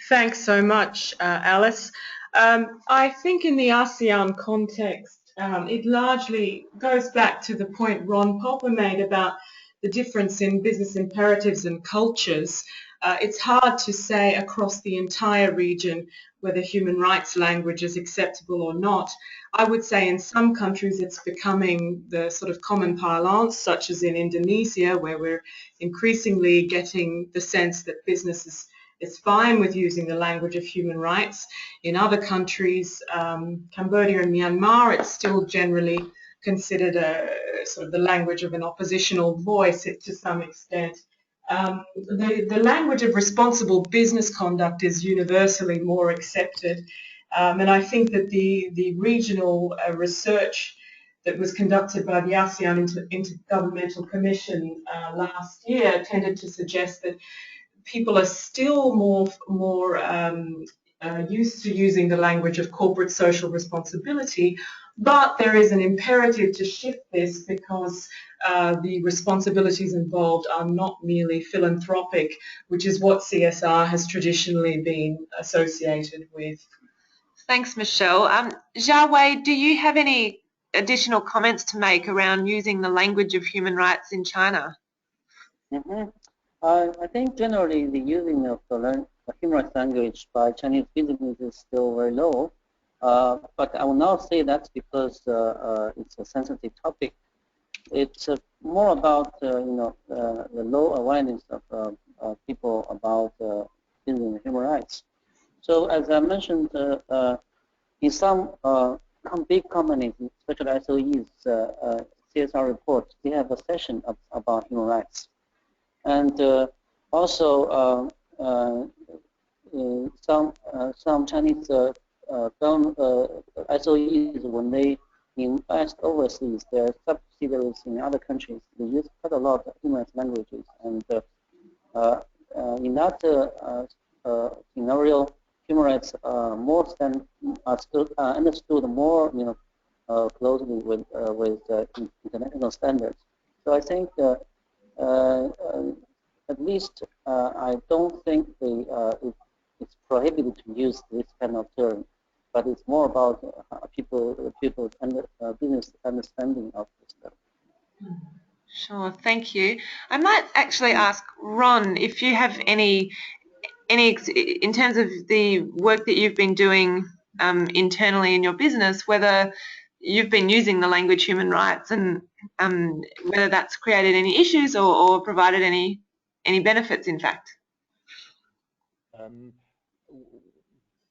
Thanks so much, Alice. I think in the ASEAN context, it largely goes back to the point Ron Popper made about the difference in business imperatives and cultures. It's hard to say across the entire region whether human rights language is acceptable or not. I would say in some countries it's becoming the sort of common parlance, such as in Indonesia, where we're increasingly getting the sense that business is fine with using the language of human rights. In other countries, Cambodia and Myanmar, it's still generally considered a sort of the language of an oppositional voice to some extent. The language of responsible business conduct is universally more accepted, and I think that the regional research that was conducted by the ASEAN Intergovernmental Commission last year tended to suggest that people are still more used to using the language of corporate social responsibility, but there is an imperative to shift this because the responsibilities involved are not merely philanthropic, which is what CSR has traditionally been associated with. Thanks, Michelle. Xiaohui, do you have any additional comments to make around using the language of human rights in China? I think generally the using of the human rights language by Chinese businesses is still very low, but I will not say that's because it's a sensitive topic. It's more about the low awareness of people about business human rights. So as I mentioned, in some big companies, especially SOEs, CSR reports, they have a session about human rights. And also some Chinese SOEs, when they invest overseas, their subsidiaries in other countries, they use quite a lot of human rights languages. And in that scenario, human rights more understood more closely with international standards. So I think at least I don't think it's prohibited to use this kind of term, but it's more about people's business understanding of this stuff. Sure, thank you. I might actually ask Ron if you have any in terms of the work that you've been doing internally in your business, whether you've been using the language human rights and whether that's created any issues or provided any benefits, in fact.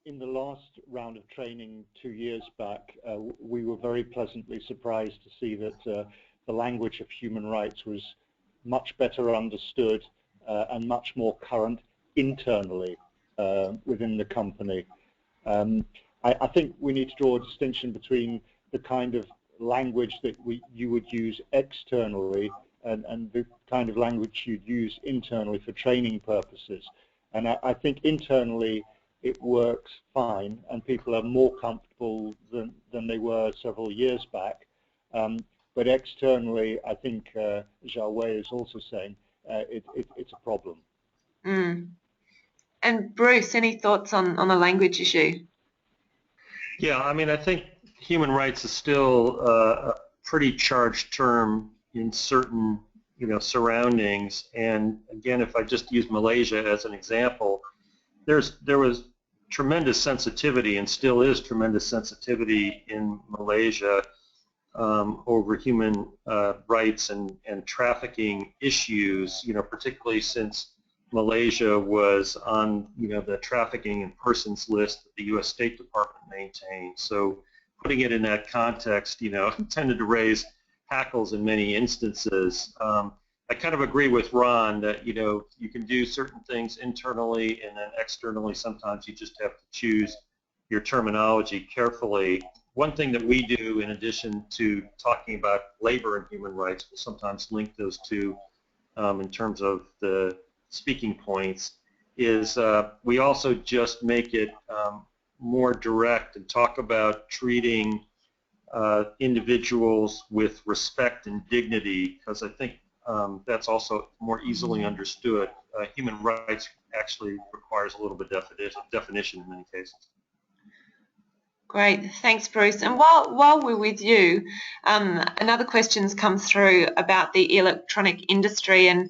In the last round of training 2 years back, we were very pleasantly surprised to see that the language of human rights was much better understood and much more current internally within the company. I think we need to draw a distinction between the kind of language that you would use externally and the kind of language you'd use internally for training purposes. And I think internally it works fine and people are more comfortable than they were several years back. But externally, I think Xiaohui is also saying it's a problem. Mm. And Bruce, any thoughts on the language issue? Yeah, I mean, I think human rights is still a pretty charged term in certain, surroundings. And again, if I just use Malaysia as an example, there was tremendous sensitivity and still is tremendous sensitivity in Malaysia over human rights and trafficking issues, particularly since Malaysia was on, the trafficking in persons list that the U.S. State Department maintained. So putting it in that context, tended to raise hackles in many instances. I kind of agree with Ron that, you can do certain things internally and then externally. Sometimes you just have to choose your terminology carefully. One thing that we do, in addition to talking about labor and human rights, we'll sometimes link those two in terms of the speaking points, is we also just make it more direct and talk about treating individuals with respect and dignity, because I think that's also more easily understood. Human rights actually requires a little bit of definition in many cases. Great, thanks, Bruce. And while we're with you, another question's come through about the electronic industry and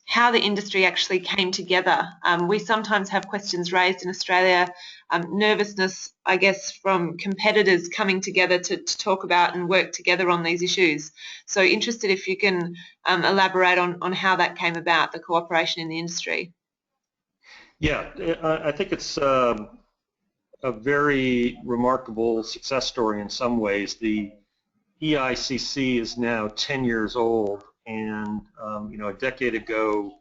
how the industry actually came together. We sometimes have questions raised in Australia, nervousness, I guess, from competitors coming together to talk about and work together on these issues. So interested if you can elaborate on how that came about, the cooperation in the industry. Yeah, I think it's a very remarkable success story in some ways. The EICC is now 10 years old, and a decade ago,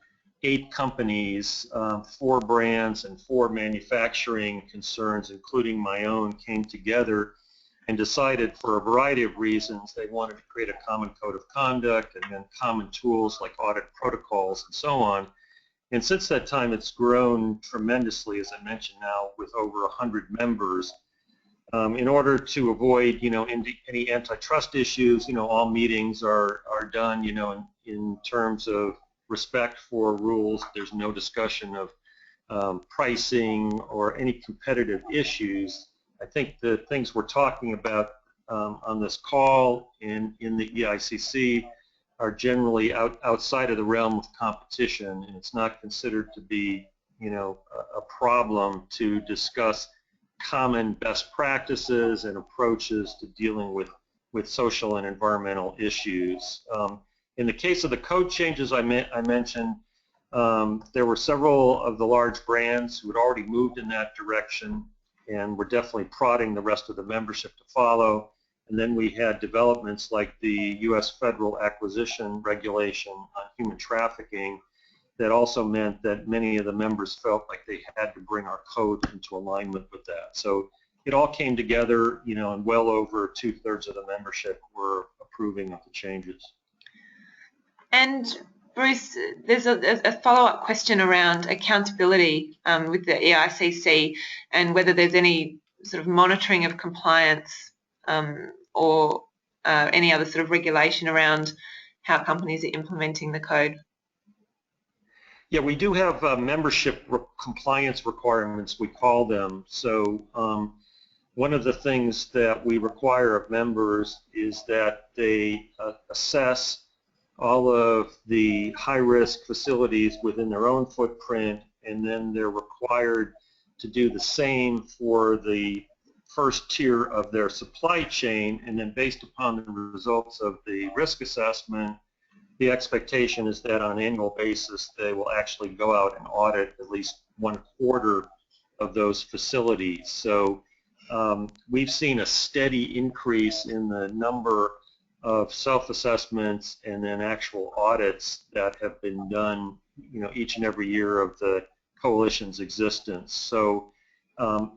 8 companies, 4 brands, and 4 manufacturing concerns, including my own, came together and decided, for a variety of reasons, they wanted to create a common code of conduct and then common tools like audit protocols and so on. And since that time, it's grown tremendously, as I mentioned now, with over 100 members. In order to avoid, any antitrust issues, all meetings are done, in terms of respect for rules. There's no discussion of pricing or any competitive issues. I think the things we're talking about on this call in the EICC are generally outside of the realm of competition, and it's not considered to be, a problem to discuss common best practices and approaches to dealing with social and environmental issues. In the case of the code changes I mentioned, there were several of the large brands who had already moved in that direction and were definitely prodding the rest of the membership to follow. And then we had developments like the U.S. Federal Acquisition Regulation on human trafficking that also meant that many of the members felt like they had to bring our code into alignment with that. So it all came together, and well over 2/3 of the membership were approving of the changes. And Bruce, there's a follow-up question around accountability with the EICC and whether there's any sort of monitoring of compliance or any other sort of regulation around how companies are implementing the code. Yeah, we do have membership compliance requirements, we call them. So one of the things that we require of members is that they assess all of the high-risk facilities within their own footprint, and then they're required to do the same for the first tier of their supply chain, and then based upon the results of the risk assessment, the expectation is that on an annual basis they will actually go out and audit at least 1/4 of those facilities. So we've seen a steady increase in the number of self-assessments and then actual audits that have been done, each and every year of the coalition's existence. So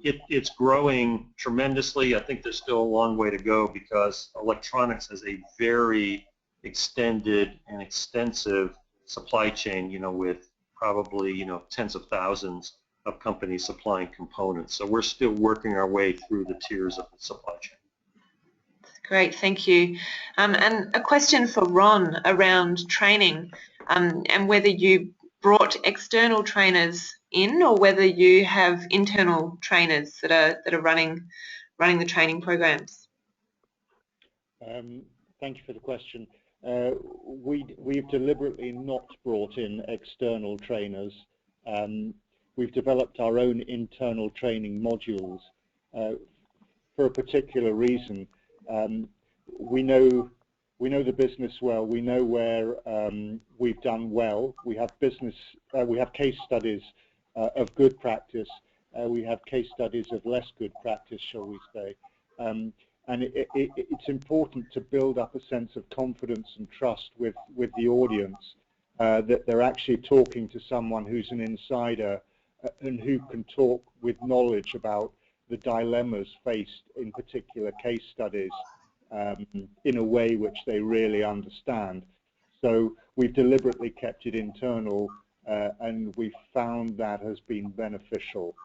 it's growing tremendously. I think there's still a long way to go because electronics has a very extended and extensive supply chain, with probably, tens of thousands of companies supplying components. So we're still working our way through the tiers of the supply chain. Great, thank you. And a question for Ron around training and whether you brought external trainers in or whether you have internal trainers that are running the training programs. Thank you for the question. We've deliberately not brought in external trainers. We've developed our own internal training modules for a particular reason. We know We know the business well. We know where we've done well. We have case studies of good practice. We have case studies of less good practice, shall we say. And it's important to build up a sense of confidence and trust with the audience, that they're actually talking to someone who's an insider and who can talk with knowledge about the dilemmas faced in particular case studies in a way which they really understand. So we've deliberately kept it internal, and we've found that has been beneficial,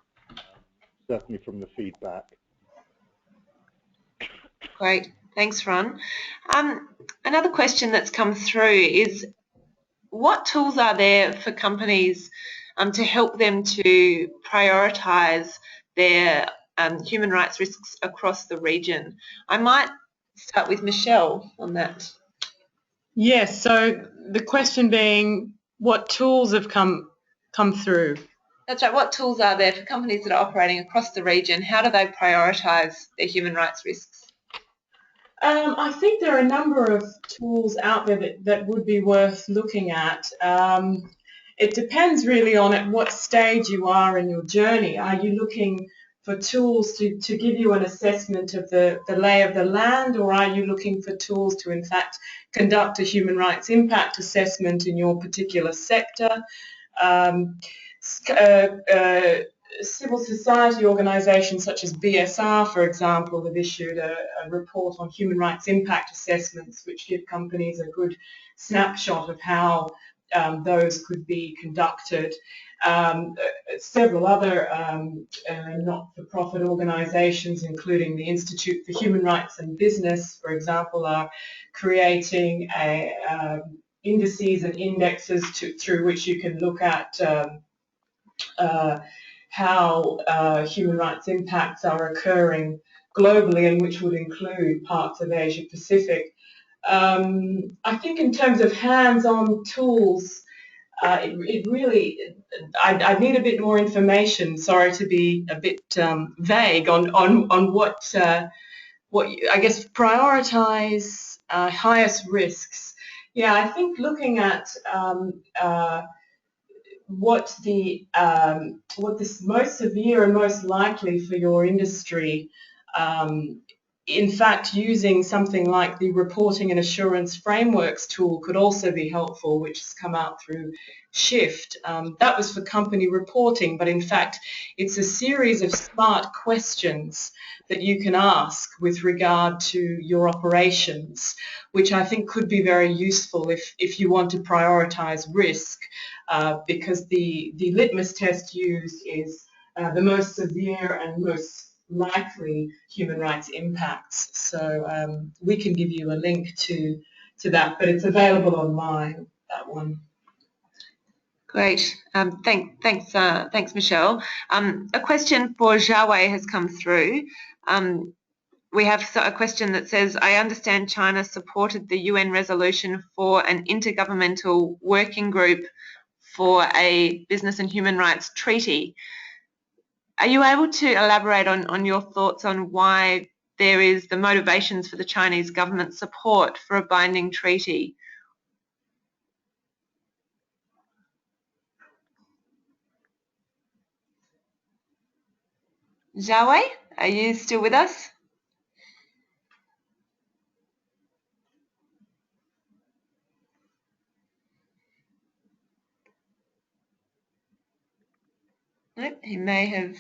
certainly from the feedback. Great, thanks, Ron. Another question that's come through is, what tools are there for companies to help them to prioritise their human rights risks across the region? I might start with Michelle on that. Yes, so the question being, what tools have come through? That's right. What tools are there for companies that are operating across the region? How do they prioritise their human rights risks? I think there are a number of tools out there that would be worth looking at. It depends really on at what stage you are in your journey. Are you looking for tools to give you an assessment of the lay of the land, or are you looking for tools to in fact conduct a human rights impact assessment in your particular sector? Civil society organisations such as BSR, for example, have issued a report on human rights impact assessments, which give companies a good snapshot of how those could be conducted. Several other not-for-profit organisations, including the Institute for Human Rights and Business, for example, are creating indices and indexes through which you can look at how human rights impacts are occurring globally, and which would include parts of Asia Pacific. I think in terms of hands-on tools, it really, I need a bit more information. Sorry to be a bit vague on what I guess prioritise highest risks. Yeah, I think looking at what's most severe and most likely for your industry. In fact, using something like the Reporting and Assurance Frameworks tool could also be helpful, which has come out through Shift. That was for company reporting, but in fact, it's a series of smart questions that you can ask with regard to your operations, which I think could be very useful if you want to prioritise risk, because the litmus test used is the most severe and most likely human rights impacts. So we can give you a link to that, but it's available online, that one. Great. Thanks, Michelle. A question for Xiaohui has come through. We have a question that says, I understand China supported the UN resolution for an intergovernmental working group for a business and human rights treaty. Are you able to elaborate on your thoughts on why there is the motivations for the Chinese government support for a binding treaty? Xiaohui, are you still with us? Nope, he may have.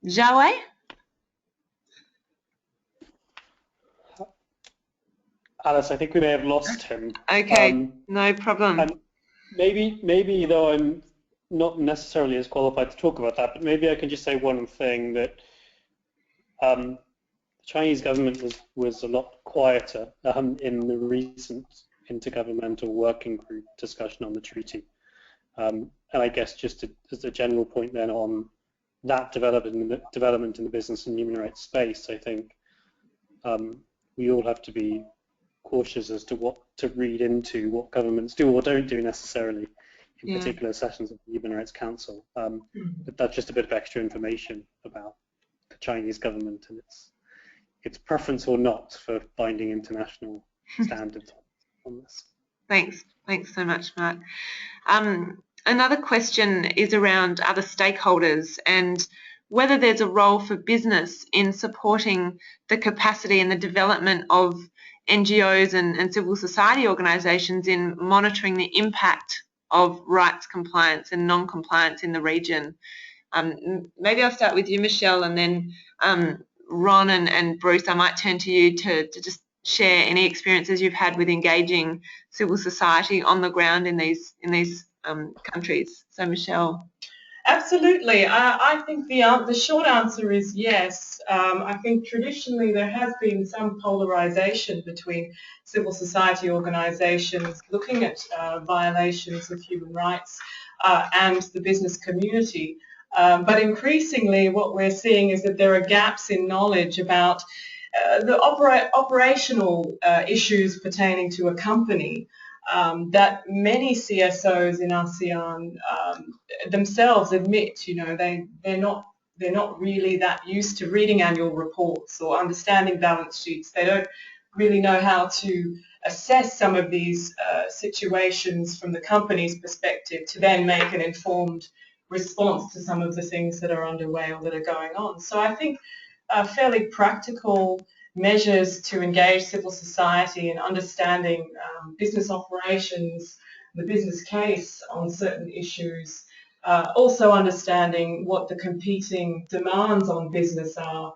Xiaohui? Alice, I think we may have lost him. Okay, no problem. And maybe though I'm not necessarily as qualified to talk about that, but maybe I can just say one thing, that the Chinese government was a lot quieter in the recent intergovernmental working group discussion on the treaty. And I guess just as a general point then on that development in the business and human rights space, I think we all have to be cautious as to what to read into what governments do or don't do necessarily in particular sessions of the Human Rights Council. But that's just a bit of extra information about the Chinese government and its preference or not for binding international standards on this. Thanks so much, Mark. Another question is around other stakeholders and whether there's a role for business in supporting the capacity and the development of NGOs and civil society organisations in monitoring the impact of rights compliance and non-compliance in the region. Maybe I'll start with you, Michelle, and then Ron and Bruce, I might turn to you to just share any experiences you've had with engaging civil society on the ground in these countries. So, Michelle. Absolutely. I think the short answer is yes. I think traditionally there has been some polarisation between civil society organisations looking at violations of human rights and the business community. But increasingly what we're seeing is that there are gaps in knowledge about the operational issues pertaining to a company. That many CSOs in ASEAN themselves admit, you know, they're not really that used to reading annual reports or understanding balance sheets. They don't really know how to assess some of these situations from the company's perspective to then make an informed response to some of the things that are underway or that are going on. So I think fairly practical measures to engage civil society in understanding business operations, the business case on certain issues, also understanding what the competing demands on business are,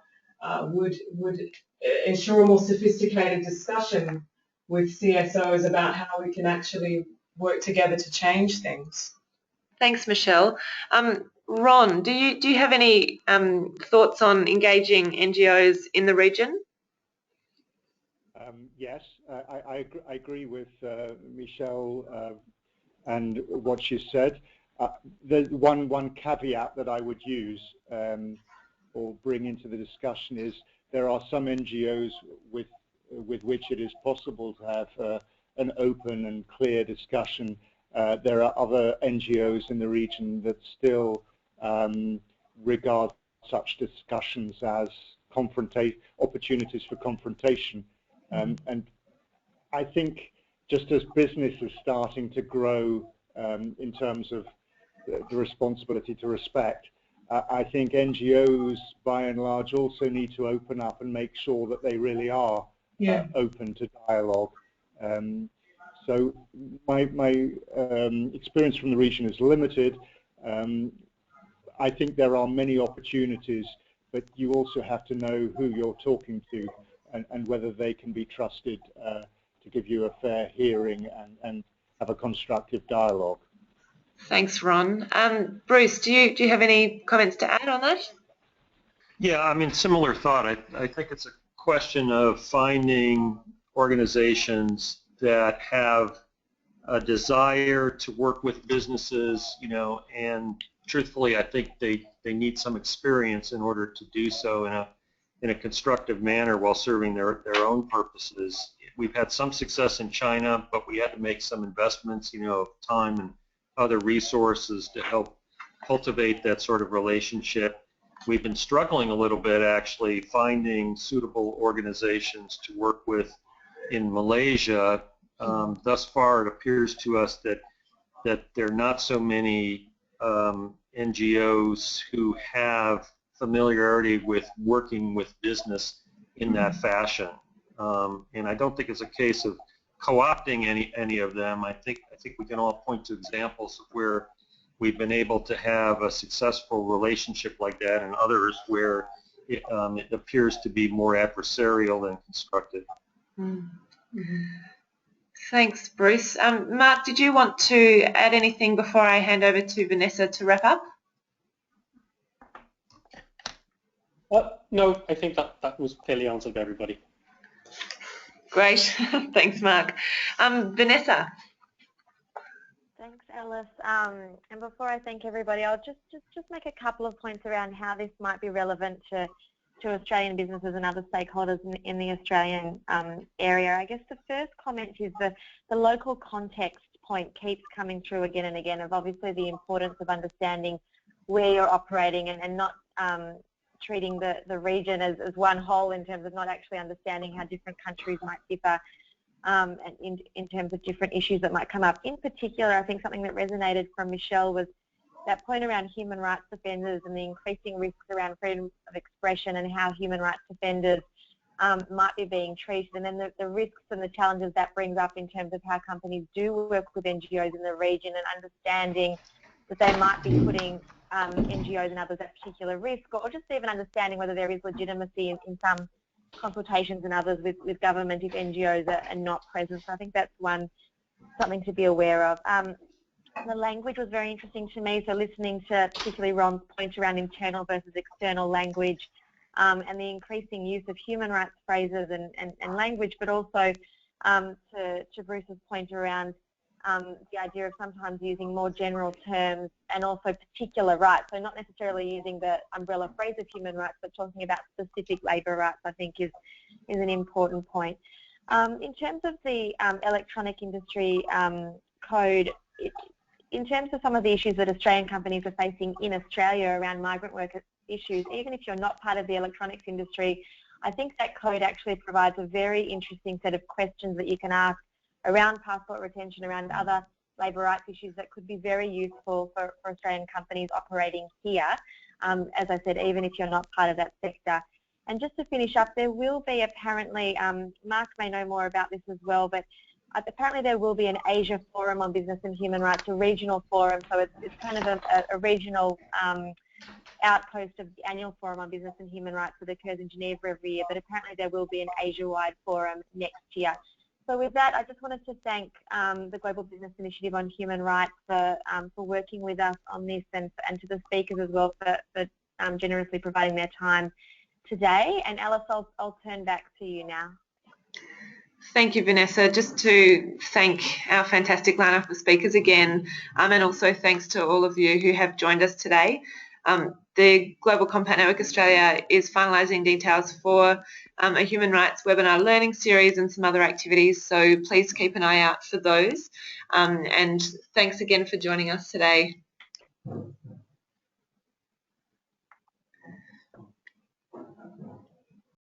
would ensure a more sophisticated discussion with CSOs about how we can actually work together to change things. Thanks, Michelle. Ron, do you have any thoughts on engaging NGOs in the region? Yes, I agree with Michelle and what she said. There's one caveat that I would use or bring into the discussion is there are some NGOs with which it is possible to have an open and clear discussion. There are other NGOs in the region that still regard such discussions as opportunities for confrontation. And I think just as business is starting to grow in terms of the responsibility to respect, I think NGOs by and large also need to open up and make sure that they really are open to dialogue. So my experience from the region is limited. I think there are many opportunities, but you also have to know who you're talking to and whether they can be trusted to give you a fair hearing and have a constructive dialogue. Thanks, Ron. Bruce, do you have any comments to add on that? Yeah, I mean, similar thought. I think it's a question of finding organizations that have a desire to work with businesses, you know, and truthfully, I think they need some experience in order to do so in a constructive manner while serving their own purposes. We've had some success in China, but we had to make some investments, you know, of time and other resources to help cultivate that sort of relationship. We've been struggling a little bit actually finding suitable organizations to work with in Malaysia. Thus far, it appears to us that there are not so many NGOs who have familiarity with working with business in that fashion. And I don't think it's a case of co-opting any of them. I think we can all point to examples of where we've been able to have a successful relationship like that, and others where it appears to be more adversarial than constructive. Mm-hmm. Thanks, Bruce. Mark, did you want to add anything before I hand over to Vanessa to wrap up? No, I think that was clearly answered by everybody. Great. Thanks, Mark. Vanessa. Thanks, Alice. And before I thank everybody, I'll just make a couple of points around how this might be relevant to Australian businesses and other stakeholders in the Australian area. I guess the first comment is the local context point keeps coming through again and again of obviously the importance of understanding where you're operating and not treating the region as one whole in terms of not actually understanding how different countries might differ and in terms of different issues that might come up. In particular, I think something that resonated from Michelle was that point around human rights defenders and the increasing risks around freedom of expression and how human rights defenders might be being treated, and then the risks and the challenges that brings up in terms of how companies do work with NGOs in the region and understanding that they might be putting NGOs and others at particular risk, or just even understanding whether there is legitimacy in some consultations and others with government if NGOs are not present. So I think that's something to be aware of. The language was very interesting to me, so listening to particularly Ron's point around internal versus external language and the increasing use of human rights phrases and language, but also to Bruce's point around the idea of sometimes using more general terms and also particular rights, so not necessarily using the umbrella phrase of human rights, but talking about specific labour rights, I think is an important point. In terms of the electronic industry code, in terms of some of the issues that Australian companies are facing in Australia around migrant worker issues, even if you're not part of the electronics industry, I think that code actually provides a very interesting set of questions that you can ask around passport retention, around other labour rights issues that could be very useful for Australian companies operating here, as I said, even if you're not part of that sector. And just to finish up, there will be apparently, Mark may know more about this as well, but apparently there will be an Asia Forum on Business and Human Rights, a regional forum, so it's kind of a regional outpost of the annual Forum on Business and Human Rights that occurs in Geneva every year, but apparently there will be an Asia-wide forum next year. So with that, I just wanted to thank the Global Business Initiative on Human Rights for working with us on this, and to the speakers as well for generously providing their time today. And Alice, I'll turn back to you now. Thank you, Vanessa. Just to thank our fantastic lineup of speakers again, and also thanks to all of you who have joined us today. The Global Compact Network Australia is finalising details for a human rights webinar learning series and some other activities, so please keep an eye out for those. And thanks again for joining us today.